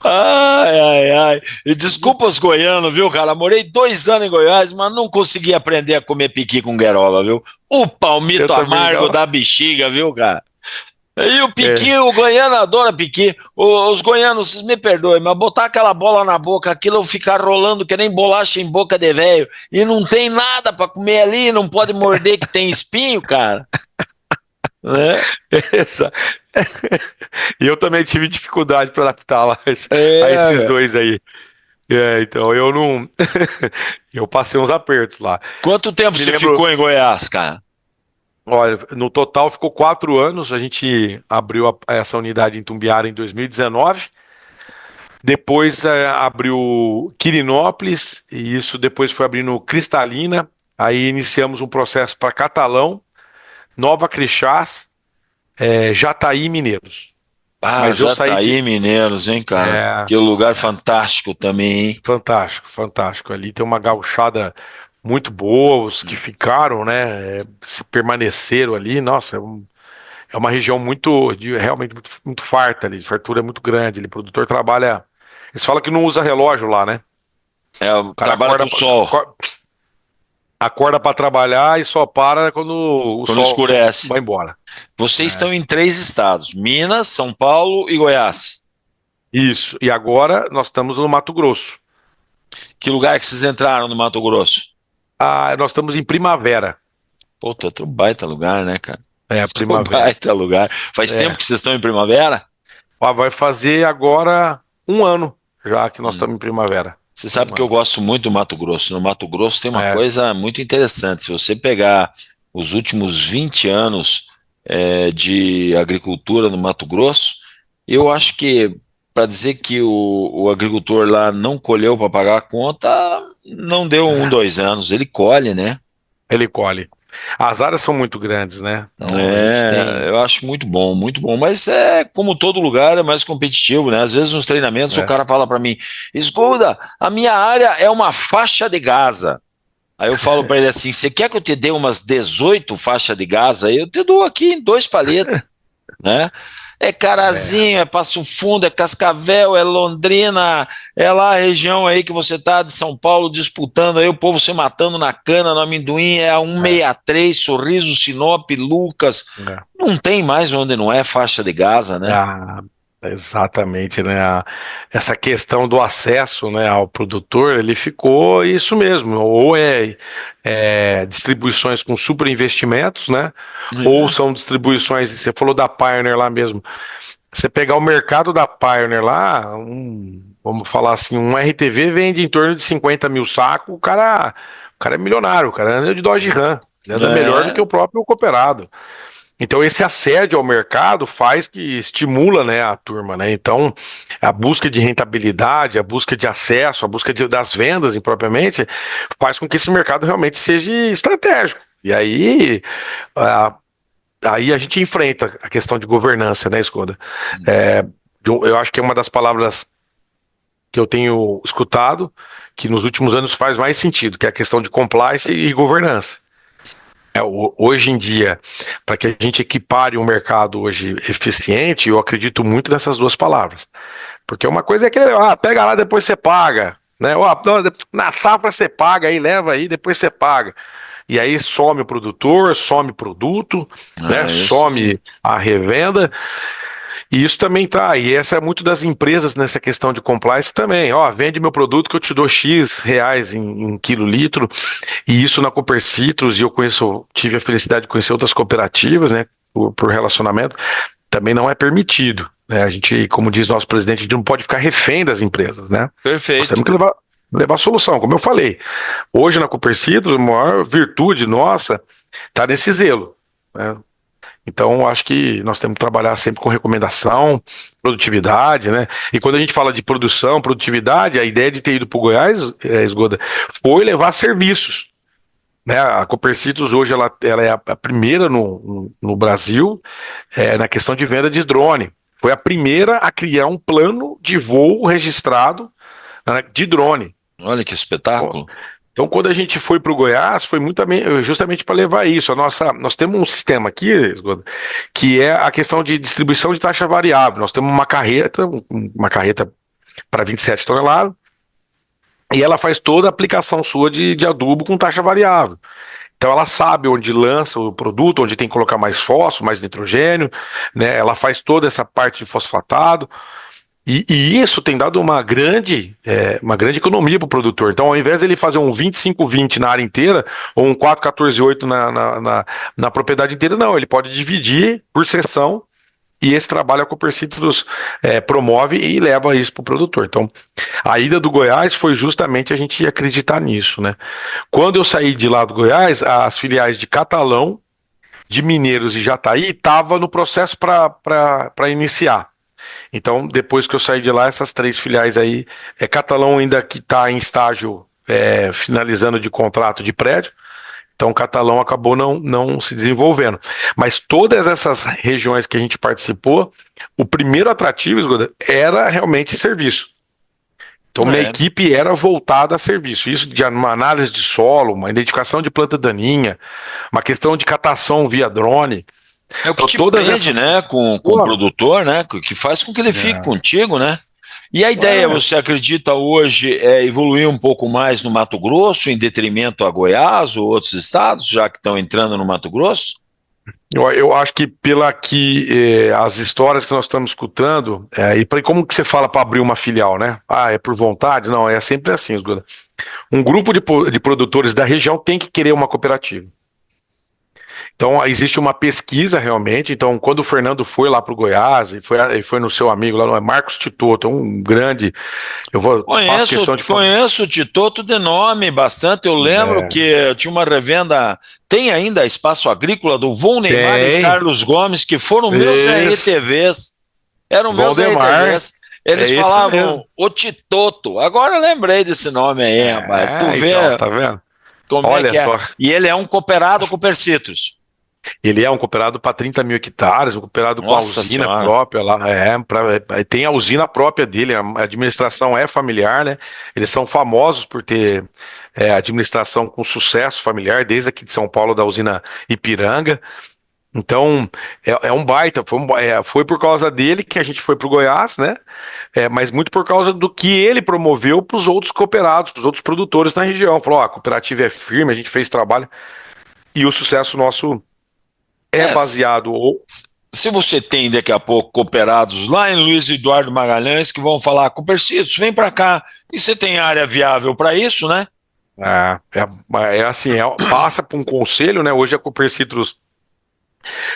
Ai, ai, ai. E Não- desculpa os goianos, viu, cara? Morei 2 anos em Goiás, mas não consegui aprender a comer piqui com gueroba, viu? O Eu palmito também amargo não. da bexiga, viu, cara? E o É, piqui, o goiano adora piqui. Os goianos, vocês me perdoem, mas botar aquela bola na boca, aquilo ficar rolando que nem bolacha em boca de velho, e não tem nada para comer ali, não pode morder que tem espinho, cara. Né? essa- E eu também tive dificuldade para adaptar lá a esses É. dois aí. Então eu não. Eu passei uns apertos lá. Quanto tempo Me você lembro, ficou em Goiás, cara? olha, no total ficou 4 anos. A gente abriu essa unidade em Tumbiara em 2019. Depois abriu Quirinópolis, e isso depois foi abrindo Cristalina. Aí iniciamos um processo para Catalão, Nova Crixás, Jataí e Mineiros. Ah, Mas eu saí de. Jataí, Mineiros, hein, cara? É, Que lugar fantástico também, hein? fantástico, fantástico. Ali tem uma gauchada muito boa, os que ficaram, né, se permaneceram ali. Nossa, é uma região realmente muito farta ali, fartura é muito grande. Ali, o produtor trabalha. Eles falam que não usa relógio lá, né? O cara trabalha com o sol. Acorda para trabalhar e só para quando o Quando sol escurece. vai embora. Vocês estão em 3 estados: Minas, São Paulo e Goiás. Isso. E agora nós estamos no Mato Grosso. Que lugar que vocês entraram no Mato Grosso? Nós estamos em Primavera. Puta, outro baita lugar, né, cara? Outro Primavera. baita lugar. Faz tempo que vocês estão em Primavera? Vai fazer agora 1 ano já que nós estamos em Primavera. Você sabe que eu gosto muito do Mato Grosso. No Mato Grosso tem uma É. coisa muito interessante. Se você pegar os últimos 20 anos de agricultura no Mato Grosso, eu acho que, para dizer que o agricultor lá não colheu para pagar a conta, não deu 2 anos. Ele colhe, né? Ele colhe. As áreas são muito grandes, né? Então, a gente tem... Eu acho muito bom, mas como todo lugar, é mais competitivo, né? Às vezes nos treinamentos o cara fala para mim, escuta, a minha área é uma faixa de Gaza. Aí eu falo para ele assim, você quer que eu te dê umas 18 faixas de Gaza? Eu te dou aqui em 2 paletas, né? É Carazinho, é Passo Fundo, é Cascavel, é Londrina, é lá a região aí que você tá de São Paulo disputando aí, o povo se matando na cana, no amendoim, é a 163, Sorriso, Sinop, Lucas. Não tem mais onde não é faixa de Gaza, né? Exatamente, né? Essa questão do acesso, né, ao produtor, ele ficou isso mesmo, ou distribuições com super investimentos, né? Ou são distribuições, você falou da Pioneer lá mesmo, você pegar o mercado da Pioneer lá, vamos falar assim, um RTV vende em torno de 50 mil sacos, o cara é milionário, o cara anda de Dodge Ram, anda melhor do que o próprio cooperado. Então esse assédio ao mercado faz que estimula, né, a turma, né? Então a busca de rentabilidade, a busca de acesso, a busca das vendas propriamente faz com que esse mercado realmente seja estratégico. E aí a gente enfrenta a questão de governança, né, Escoda? Eu acho que é uma das palavras que eu tenho escutado que nos últimos anos faz mais sentido, que é a questão de compliance e governança. Hoje em dia, para que a gente equipare um mercado hoje eficiente, eu acredito muito nessas duas palavras. Porque uma coisa é que, pega lá, depois você paga, né? Na safra você paga, aí leva aí, depois você paga. E aí some o produtor, some o produto, né? Some a revenda. E isso também e essa é muito das empresas nessa questão de compliance também, vende meu produto que eu te dou X reais em quilolitro, e isso na Cooper Citrus, e tive a felicidade de conhecer outras cooperativas, né, por relacionamento, também não é permitido, né, a gente, como diz nosso presidente, a gente não pode ficar refém das empresas, né. Perfeito. Nós temos que levar solução, como eu falei, hoje na Cooper Citrus, a maior virtude nossa está nesse zelo, né. Então, acho que nós temos que trabalhar sempre com recomendação, produtividade, né? E quando a gente fala de produção, produtividade, a ideia de ter ido para o Goiás, Esgoda, foi levar serviços. Né? A Cooper Citrus hoje ela é a primeira no Brasil na questão de venda de drone. Foi a primeira a criar um plano de voo registrado, né, de drone. Olha que espetáculo. Então, quando a gente foi para o Goiás, foi justamente para levar isso. Nós temos um sistema aqui, que é a questão de distribuição de taxa variável. Nós temos uma carreta para 27 toneladas, e ela faz toda a aplicação sua de adubo com taxa variável. Então ela sabe onde lança o produto, onde tem que colocar mais fósforo, mais nitrogênio, né? Ela faz toda essa parte de fosfatado. E isso tem dado uma grande economia para o produtor. Então, ao invés de ele fazer um 25-20 na área inteira, ou um 4-14-8 na propriedade inteira, não, ele pode dividir por seção, e esse trabalho a Cooper Citrus promove e leva isso para o produtor. Então, a ida do Goiás foi justamente a gente acreditar nisso, né? Quando eu saí de lá do Goiás, as filiais de Catalão, de Mineiros e Jataí estavam no processo para iniciar. Então, depois que eu saí de lá, essas 3 filiais aí, Catalão ainda que está em estágio finalizando de contrato de prédio, então Catalão acabou não se desenvolvendo. Mas todas essas regiões que a gente participou, o primeiro atrativo, era realmente serviço. Então, minha equipe era voltada a serviço. Isso de uma análise de solo, uma identificação de planta daninha, uma questão de catação via drone. É o que te prende, né, com o produtor, né, que faz com que ele fique contigo, né? E a ideia, É, você acredita hoje, é evoluir um pouco mais no Mato Grosso, em detrimento a Goiás ou outros estados, já que estão entrando no Mato Grosso? eu acho que pela que as histórias que nós estamos escutando, e como que você fala para abrir uma filial, né? Ah, é por vontade? Não, é sempre assim, Osguda. Um grupo de produtores da região tem que querer uma cooperativa. Então, existe uma pesquisa realmente. Então, quando o Fernando foi lá para o Goiás, e foi no seu amigo lá, não é Marcos Titoto, um grande. Faço questão de falar. Conheço o Titoto de nome bastante. Eu lembro É, que tinha uma revenda, tem ainda Espaço Agrícola do Von Neymar e tem. Carlos Gomes, que foram meus Esse. RTVs. Eram meus Valdemar. RTVs. É Eles esse mesmo. falavam o Titoto. Agora eu lembrei desse nome aí, rapaz. Tu vê Então, tá vendo? como é Olha que é. só. E ele é um cooperado com o Percitos. Ele é um cooperado para 30 mil hectares, um cooperado com a Nossa usina Senhora. própria lá. Tem a usina própria dele, a administração é familiar, né? Eles são famosos por ter administração com sucesso familiar, desde aqui de São Paulo, da usina Ipiranga. Então, é um baita. Foi por causa dele que a gente foi para o Goiás, né? Mas muito por causa do que ele promoveu para os outros cooperados, para os outros produtores na região. Falou: ó, a cooperativa é firme, a gente fez trabalho e o sucesso nosso é É, baseado. se você tem daqui a pouco cooperados lá em Luiz Eduardo Magalhães que vão falar com Percitos, vem para cá. E você tem área viável para isso, né? Assim, passa por um conselho, né? Hoje a Cooper Citrus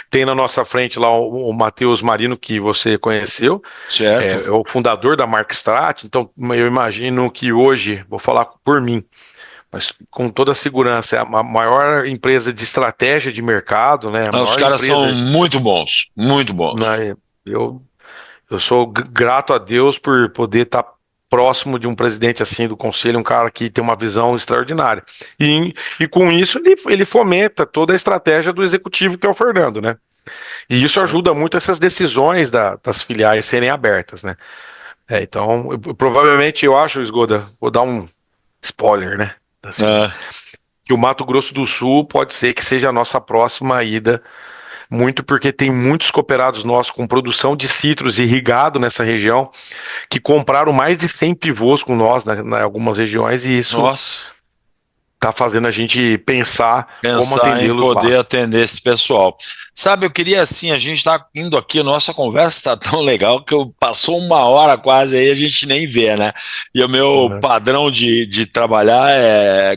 tem na nossa frente lá o Matheus Marino, que você conheceu, Certo. é o fundador da Mark Strat, então eu imagino que hoje, vou falar por mim, mas com toda a segurança, é a maior empresa de estratégia de mercado, né? A Os maior caras são empresa, muito bons, muito bons. né? Eu, eu sou grato a Deus por poder estar próximo de um presidente assim do conselho, um cara que tem uma visão extraordinária. E com isso ele fomenta toda a estratégia do executivo, que é o Fernando, né? E isso ajuda muito essas decisões das filiais serem abertas, né? Então, provavelmente eu acho, Esgoda, vou dar um spoiler, né? Assim, É. que o Mato Grosso do Sul pode ser que seja a nossa próxima ida, muito porque tem muitos cooperados nossos com produção de citros irrigado nessa região que compraram mais de 100 pivôs com nós em algumas regiões e isso Nossa, está fazendo a gente pensar como pensar em atendê-los lá. poder atender esse pessoal. Sabe, eu queria assim, a gente está indo aqui, a nossa conversa está tão legal que passou uma hora quase aí, a gente nem vê, né? E o meu Uhum. padrão de trabalhar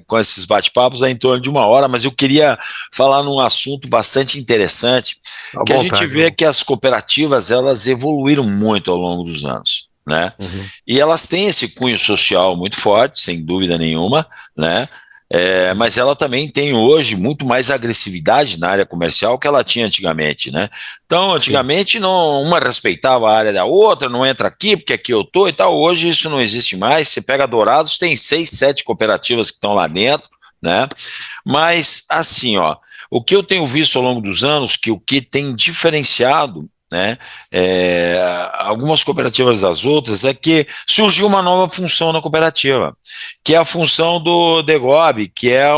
com esses bate-papos é em torno de uma hora, mas eu queria falar num assunto bastante interessante, À que a gente vontade, vê irmão. que as cooperativas, elas evoluíram muito ao longo dos anos, né? Uhum. E elas têm esse cunho social muito forte, sem dúvida nenhuma, né? Mas ela também tem hoje muito mais agressividade na área comercial que ela tinha antigamente, né? Então, Sim. antigamente não, uma respeitava a área da outra, não entra aqui porque aqui eu tô e tal. Hoje isso não existe mais. Você pega Dourados, tem 6, 7 cooperativas que estão lá dentro, né? Mas assim, ó, o que eu tenho visto ao longo dos anos, que o que tem diferenciado, né, algumas cooperativas das outras, é que surgiu uma nova função na cooperativa, que é a função do DEGOB, que é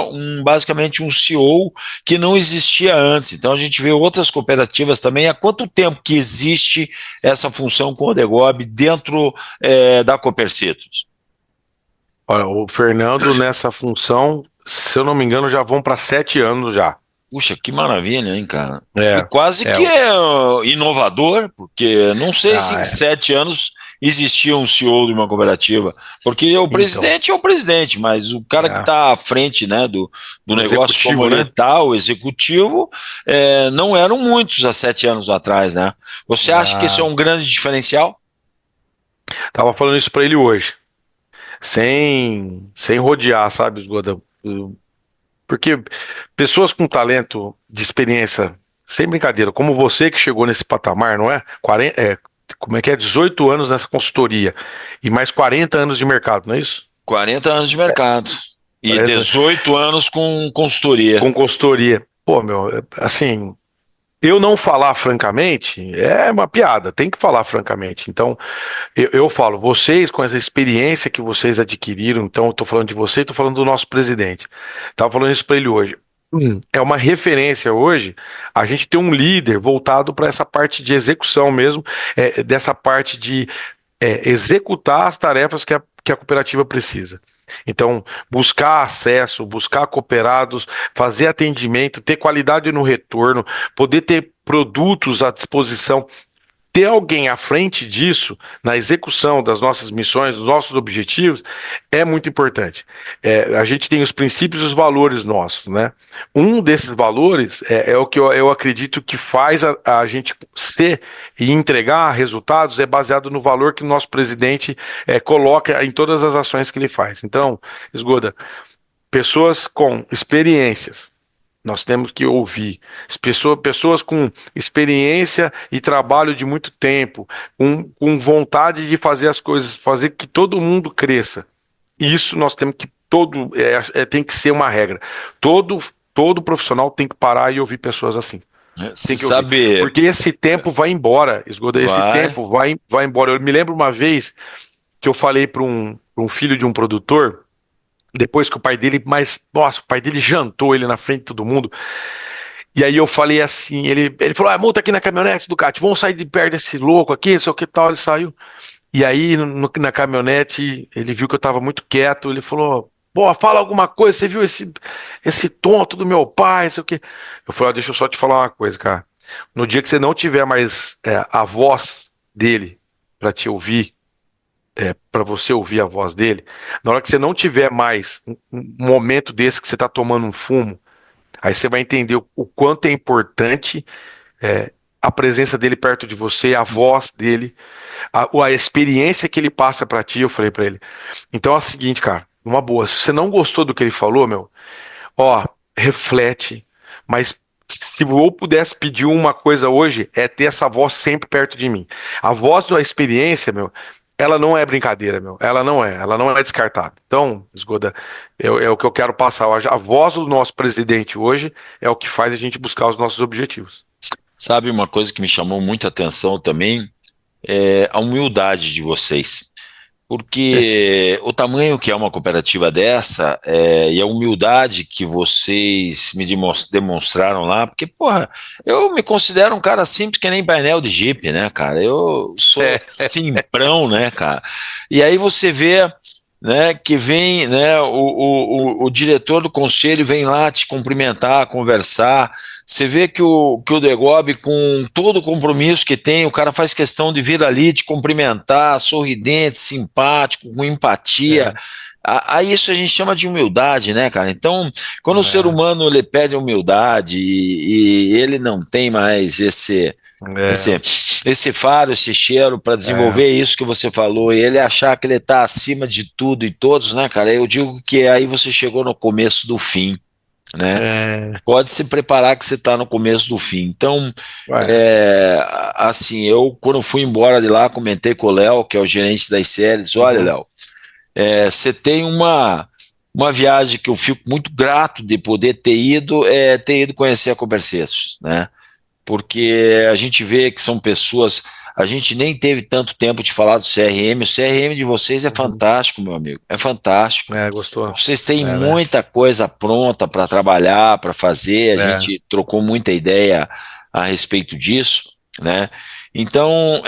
basicamente um CEO que não existia antes. Então a gente vê outras cooperativas também. Há quanto tempo que existe essa função com o DEGOB dentro da Copercitos? Olha, o Fernando nessa função, se eu não me engano, já vão para 7 anos já. Puxa, que maravilha, hein, cara? E É, quase é, que inovador, porque não sei se em é. 7 anos existia um CEO de uma cooperativa, porque o Então, presidente é o presidente, mas o cara que é, está à frente, né, do negócio como executivo, ele né? está, o executivo, não eram muitos há 7 anos atrás, né? Você acha que isso é Ah, um grande diferencial? tava falando isso para ele hoje, sem rodear, sabe, Esgoda? Porque pessoas com talento de experiência, sem brincadeira, como você que chegou nesse patamar, não é? 40, como é que é? 18 anos nessa consultoria e mais 40 anos de mercado, não é isso? 40 anos de mercado e 40 18 anos com consultoria. com consultoria. Pô, meu, assim, eu não falar francamente é uma piada, tem que falar francamente. Então, eu falo, vocês, com essa experiência que vocês adquiriram, então eu tô falando de você e tô falando do nosso presidente. Tava falando isso para ele hoje. É uma referência hoje a gente ter um líder voltado para essa parte de execução mesmo, dessa parte de é executar as tarefas que a cooperativa precisa. Então, buscar acesso, buscar cooperados, fazer atendimento, ter qualidade no retorno, poder ter produtos à disposição, ter alguém à frente disso, na execução das nossas missões, dos nossos objetivos, é muito importante. A gente tem os princípios e os valores nossos, né? Um desses valores é o que eu acredito que faz a gente ser e entregar resultados, é baseado no valor que o nosso presidente coloca em todas as ações que ele faz. Então, Esgoda, pessoas com experiências, nós temos que ouvir pessoas com experiência e trabalho de muito tempo, com vontade de fazer as coisas, fazer que todo mundo cresça. Isso nós temos que tem que ser uma regra. Todo profissional tem que parar e ouvir pessoas assim. Você Tem que ouvir. sabe, Porque esse tempo vai embora, Esgoda, esse vai, tempo vai embora. Eu me lembro uma vez que eu falei para um filho de um produtor, depois que o pai dele, nossa, o pai dele jantou ele na frente de todo mundo. E aí eu falei assim, ele falou, multa aqui na caminhonete do Ducati, vamos sair de perto desse louco aqui, não sei o que tal, ele saiu. E aí na caminhonete, ele viu que eu tava muito quieto, ele falou, pô, fala alguma coisa, você viu esse tonto do meu pai, não sei o que. Eu falei, deixa eu só te falar uma coisa, cara. No dia que você não tiver mais a voz dele pra te ouvir, para você ouvir a voz dele, na hora que você não tiver mais um momento desse que você está tomando um fumo, aí você vai entender o quanto é importante a presença dele perto de você, a voz dele, a experiência que ele passa para ti. Eu falei para ele. Então é o seguinte, cara, uma boa, se você não gostou do que ele falou, meu, reflete, mas se eu pudesse pedir uma coisa hoje, é ter essa voz sempre perto de mim. A voz da experiência, meu, ela não é brincadeira, meu. Ela não é descartável. Então, Esgoda, é o que eu quero passar hoje. A voz do nosso presidente hoje é o que faz a gente buscar os nossos objetivos. sabe uma coisa que me chamou muita atenção também? É a humildade de vocês. Porque o tamanho que é uma cooperativa dessa e a humildade que vocês me demonstraram lá, porque, porra, eu me considero um cara simples que nem painel de Jeep, né, cara? Eu sou simprão, né, cara? E aí você vê, né, que vem, né, o diretor do conselho vem lá te cumprimentar, conversar. Você vê que o Degobe, com todo o compromisso que tem, o cara faz questão de vir ali te cumprimentar, sorridente, simpático, com empatia. Aí isso a gente chama de humildade, né, cara? Então, quando o ser humano ele pede humildade e ele não tem mais esse faro, esse cheiro para desenvolver isso que você falou, e ele achar que ele está acima de tudo e todos, né, cara? Eu digo que aí você chegou no começo do fim, né? Pode se preparar que você está no começo do fim. Então, assim, eu quando fui embora de lá, comentei com o Léo, que é o gerente das séries, olha, Léo, você tem uma viagem que eu fico muito grato de poder ter ido conhecer a Copercetos, né? Porque a gente vê que são pessoas, a gente nem teve tanto tempo de falar do CRM, o CRM de vocês é fantástico, meu amigo, é fantástico. Gostou? Vocês têm muita coisa pronta para trabalhar, para fazer, a gente trocou muita ideia a respeito disso, né? Então,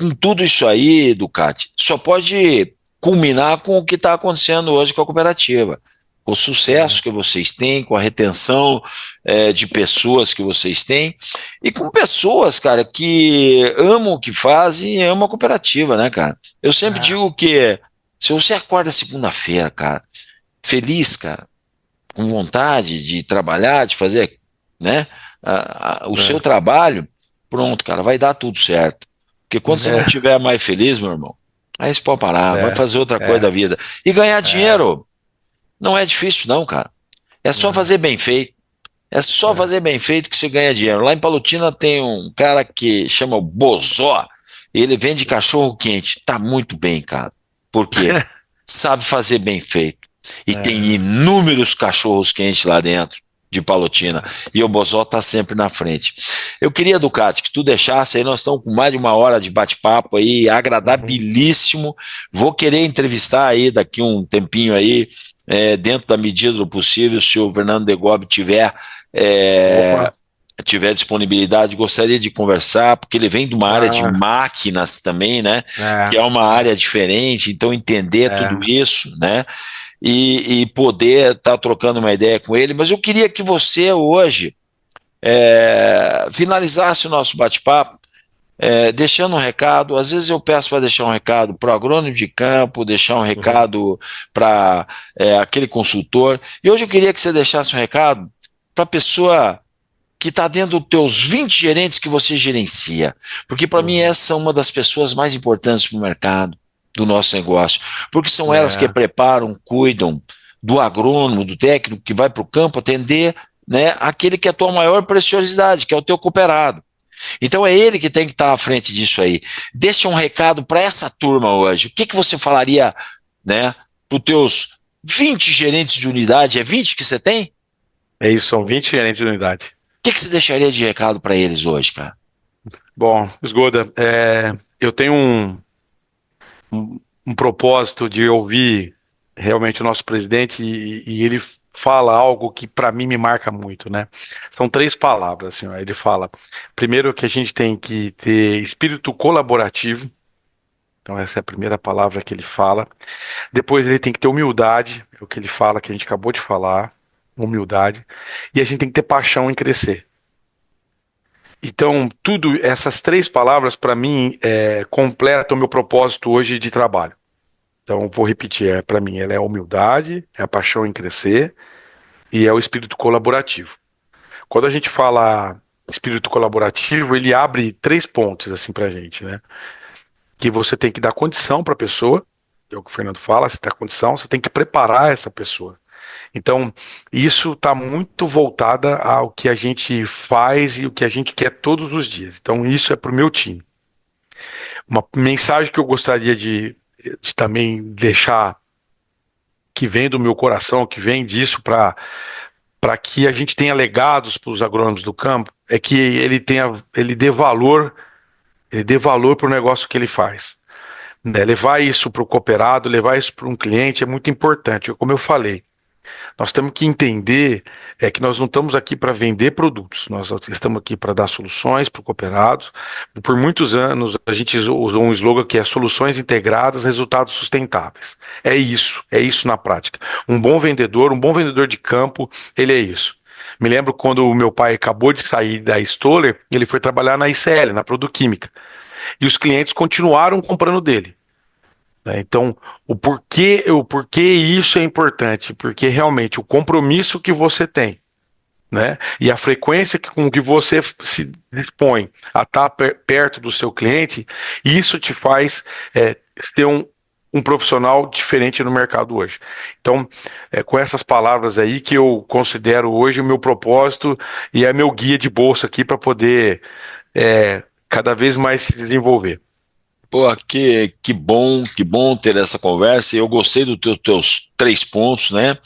com tudo isso aí, Ducati, só pode culminar com o que está acontecendo hoje com a cooperativa. Com o sucesso que vocês têm, com a retenção de pessoas que vocês têm, e com pessoas, cara, que amam o que fazem e amam a cooperativa, né, cara? Eu sempre digo que se você acorda segunda-feira, cara, feliz, cara, com vontade de trabalhar, de fazer, né, o seu trabalho, pronto, cara, vai dar tudo certo. Porque quando você não estiver mais feliz, meu irmão, aí você pode parar, vai fazer outra coisa da vida. E ganhar dinheiro não é difícil, não, cara. É só fazer bem feito. É só fazer bem feito que você ganha dinheiro. Lá em Palotina tem um cara que chama o Bozó. Ele vende cachorro quente. Tá muito bem, cara. Por quê? Sabe fazer bem feito. E tem inúmeros cachorros quentes lá dentro de Palotina. E o Bozó tá sempre na frente. Eu queria, Ducati, que tu deixasse aí, nós estamos com mais de uma hora de bate-papo aí, agradabilíssimo. Vou querer entrevistar aí daqui um tempinho aí, dentro da medida do possível, se o Fernando Degobe tiver tiver disponibilidade, gostaria de conversar, porque ele vem de uma área de máquinas também, né? Que é uma área diferente, então entender tudo isso, né? E poder estar trocando uma ideia com ele. Mas eu queria que você hoje finalizasse o nosso bate-papo deixando um recado. Às vezes eu peço para deixar um recado para o agrônomo de campo, deixar um recado para aquele consultor. E hoje eu queria que você deixasse um recado para a pessoa que está dentro dos teus 20 gerentes que você gerencia. Porque para mim essa é uma das pessoas mais importantes para o mercado, do nosso negócio. Porque são elas que preparam, cuidam do agrônomo, do técnico que vai para o campo atender, né, aquele que é a tua maior preciosidade, que é o teu cooperado. Então é ele que tem que estar à frente disso aí. Deixa um recado para essa turma hoje. O que você falaria, né, para os teus 20 gerentes de unidade? É 20 que você tem? É isso, são 20 gerentes de unidade. O que você deixaria de recado para eles hoje, cara? Bom, Esgoda, eu tenho um propósito de ouvir realmente o nosso presidente e ele fala algo que para mim me marca muito, né? São 3 palavras, assim, ó. Ele fala, primeiro, que a gente tem que ter espírito colaborativo. Então essa é a primeira palavra que ele fala. Depois ele tem que ter humildade, é o que ele fala, que a gente acabou de falar, humildade. E a gente tem que ter paixão em crescer. Então, essas 3 palavras, para mim, completam o meu propósito hoje de trabalho. Então, vou repetir, para mim, ela é a humildade, é a paixão em crescer e é o espírito colaborativo. Quando a gente fala espírito colaborativo, ele abre 3 pontos, assim, pra gente, né? Que você tem que dar condição para a pessoa, é o que o Fernando fala, você dá condição, você tem que preparar essa pessoa. Então, isso está muito voltada ao que a gente faz e o que a gente quer todos os dias. Então, isso é para o meu time. Uma mensagem que eu gostaria de também deixar, que vem do meu coração, que vem disso para que a gente tenha legados para os agrônomos do campo, é que ele dê valor para o negócio que ele faz. Né? Levar isso para o cooperado, levar isso para um cliente é muito importante. Como eu falei, nós temos que entender que nós não estamos aqui para vender produtos, nós estamos aqui para dar soluções para o cooperado. Por muitos anos a gente usou um slogan que é soluções integradas, resultados sustentáveis. É isso na prática. Um bom vendedor de campo, ele é isso. Me lembro quando o meu pai acabou de sair da Stoller, ele foi trabalhar na ICL, na Produquímica, e os clientes continuaram comprando dele. Então, o porquê isso é importante? Porque realmente o compromisso que você tem, né? E a frequência com que você se dispõe a estar perto do seu cliente, isso te faz ter um profissional diferente no mercado hoje. Então, com essas palavras aí que eu considero hoje o meu propósito e é meu guia de bolsa aqui para poder cada vez mais se desenvolver. Pô, que bom ter essa conversa. Eu gostei dos teus 3 pontos, né?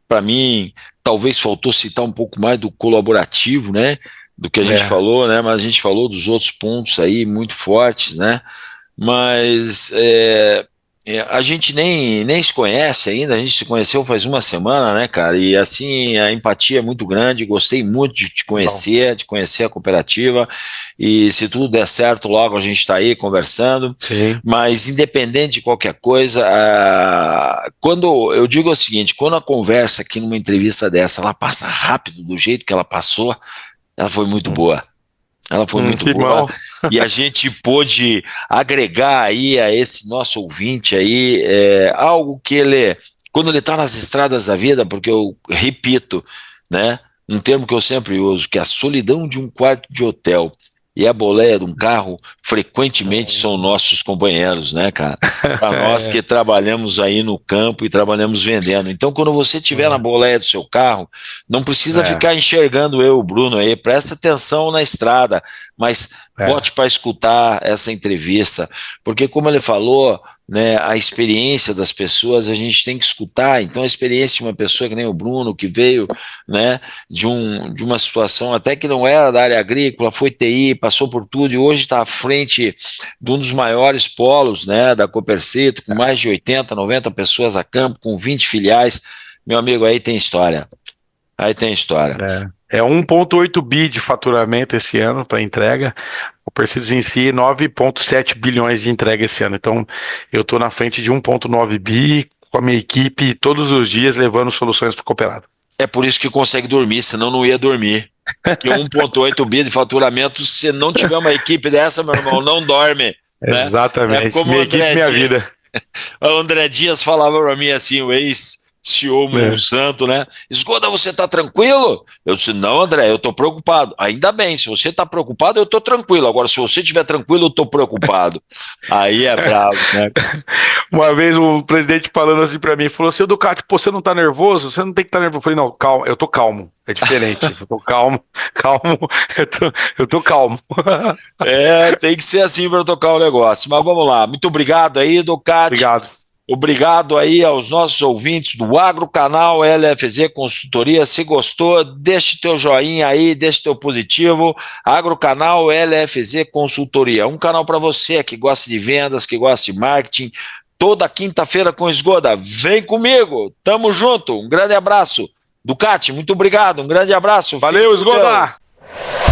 Para mim, talvez faltou citar um pouco mais do colaborativo, né? Do que a gente falou, né? Mas a gente falou dos outros pontos aí muito fortes, né? Mas a gente nem se conhece ainda, a gente se conheceu faz uma semana, né, cara? E assim, a empatia é muito grande, gostei muito de te conhecer, de conhecer a cooperativa, e se tudo der certo, logo a gente está aí conversando. Sim. Mas independente de qualquer coisa, quando eu digo o seguinte, quando a conversa aqui numa entrevista dessa, ela passa rápido, do jeito que ela passou, ela foi muito boa. Ela foi muito boa e a gente pôde agregar aí a esse nosso ouvinte aí algo que quando ele está nas estradas da vida, porque eu repito, né, um termo que eu sempre uso, que é a solidão de um quarto de hotel e a boleia de um carro frequentemente são nossos companheiros, né, cara? Para nós que trabalhamos aí no campo e trabalhamos vendendo. Então, quando você estiver na boleia do seu carro, não precisa ficar enxergando eu, o Bruno aí, presta atenção na estrada, mas bote para escutar essa entrevista, porque como ele falou, né, a experiência das pessoas a gente tem que escutar. Então a experiência de uma pessoa que nem o Bruno, que veio, né, de uma situação até que não era da área agrícola, foi TI, passou por tudo e hoje está à frente de um dos maiores polos, né, da Copercito, com mais de 80, 90 pessoas a campo, com 20 filiais, meu amigo, aí tem história. Aí tem história. É 1,8 bi de faturamento esse ano para entrega. O Percidos em si, 9,7 bilhões de entrega esse ano. Então, eu estou na frente de 1,9 bi com a minha equipe todos os dias levando soluções para o cooperado. É por isso que consegue dormir, senão não ia dormir. Porque 1,8 bi de faturamento, se não tiver uma equipe dessa, meu irmão, não dorme. Né? É Exatamente. como Minha o equipe, André minha Dias. vida. O André Dias falava para mim assim, o ex-CEO É. Monsanto, né? Esgoda, você tá tranquilo? Eu disse, não, André, eu tô preocupado. Ainda bem, se você tá preocupado, eu tô tranquilo. Agora, se você estiver tranquilo, eu tô preocupado. Aí é bravo, né? Uma vez um presidente falando assim pra mim, falou assim, Ducati, pô, você não tá nervoso? Você não tem que estar nervoso. Eu falei, não, calma, eu tô calmo. É diferente. Eu tô calmo, eu tô calmo. É, tem que ser assim para tocar o negócio. Mas vamos lá. Muito obrigado aí, Ducati. Obrigado. Obrigado aí aos nossos ouvintes do Agrocanal LFZ Consultoria. Se gostou, deixe teu joinha aí, deixe teu positivo. Agrocanal LFZ Consultoria. Um canal para você que gosta de vendas, que gosta de marketing. Toda quinta-feira com Esgoda. Vem comigo. Tamo junto. Um grande abraço. Ducati, muito obrigado. Um grande abraço. Valeu, Fique com Esgoda! Deus.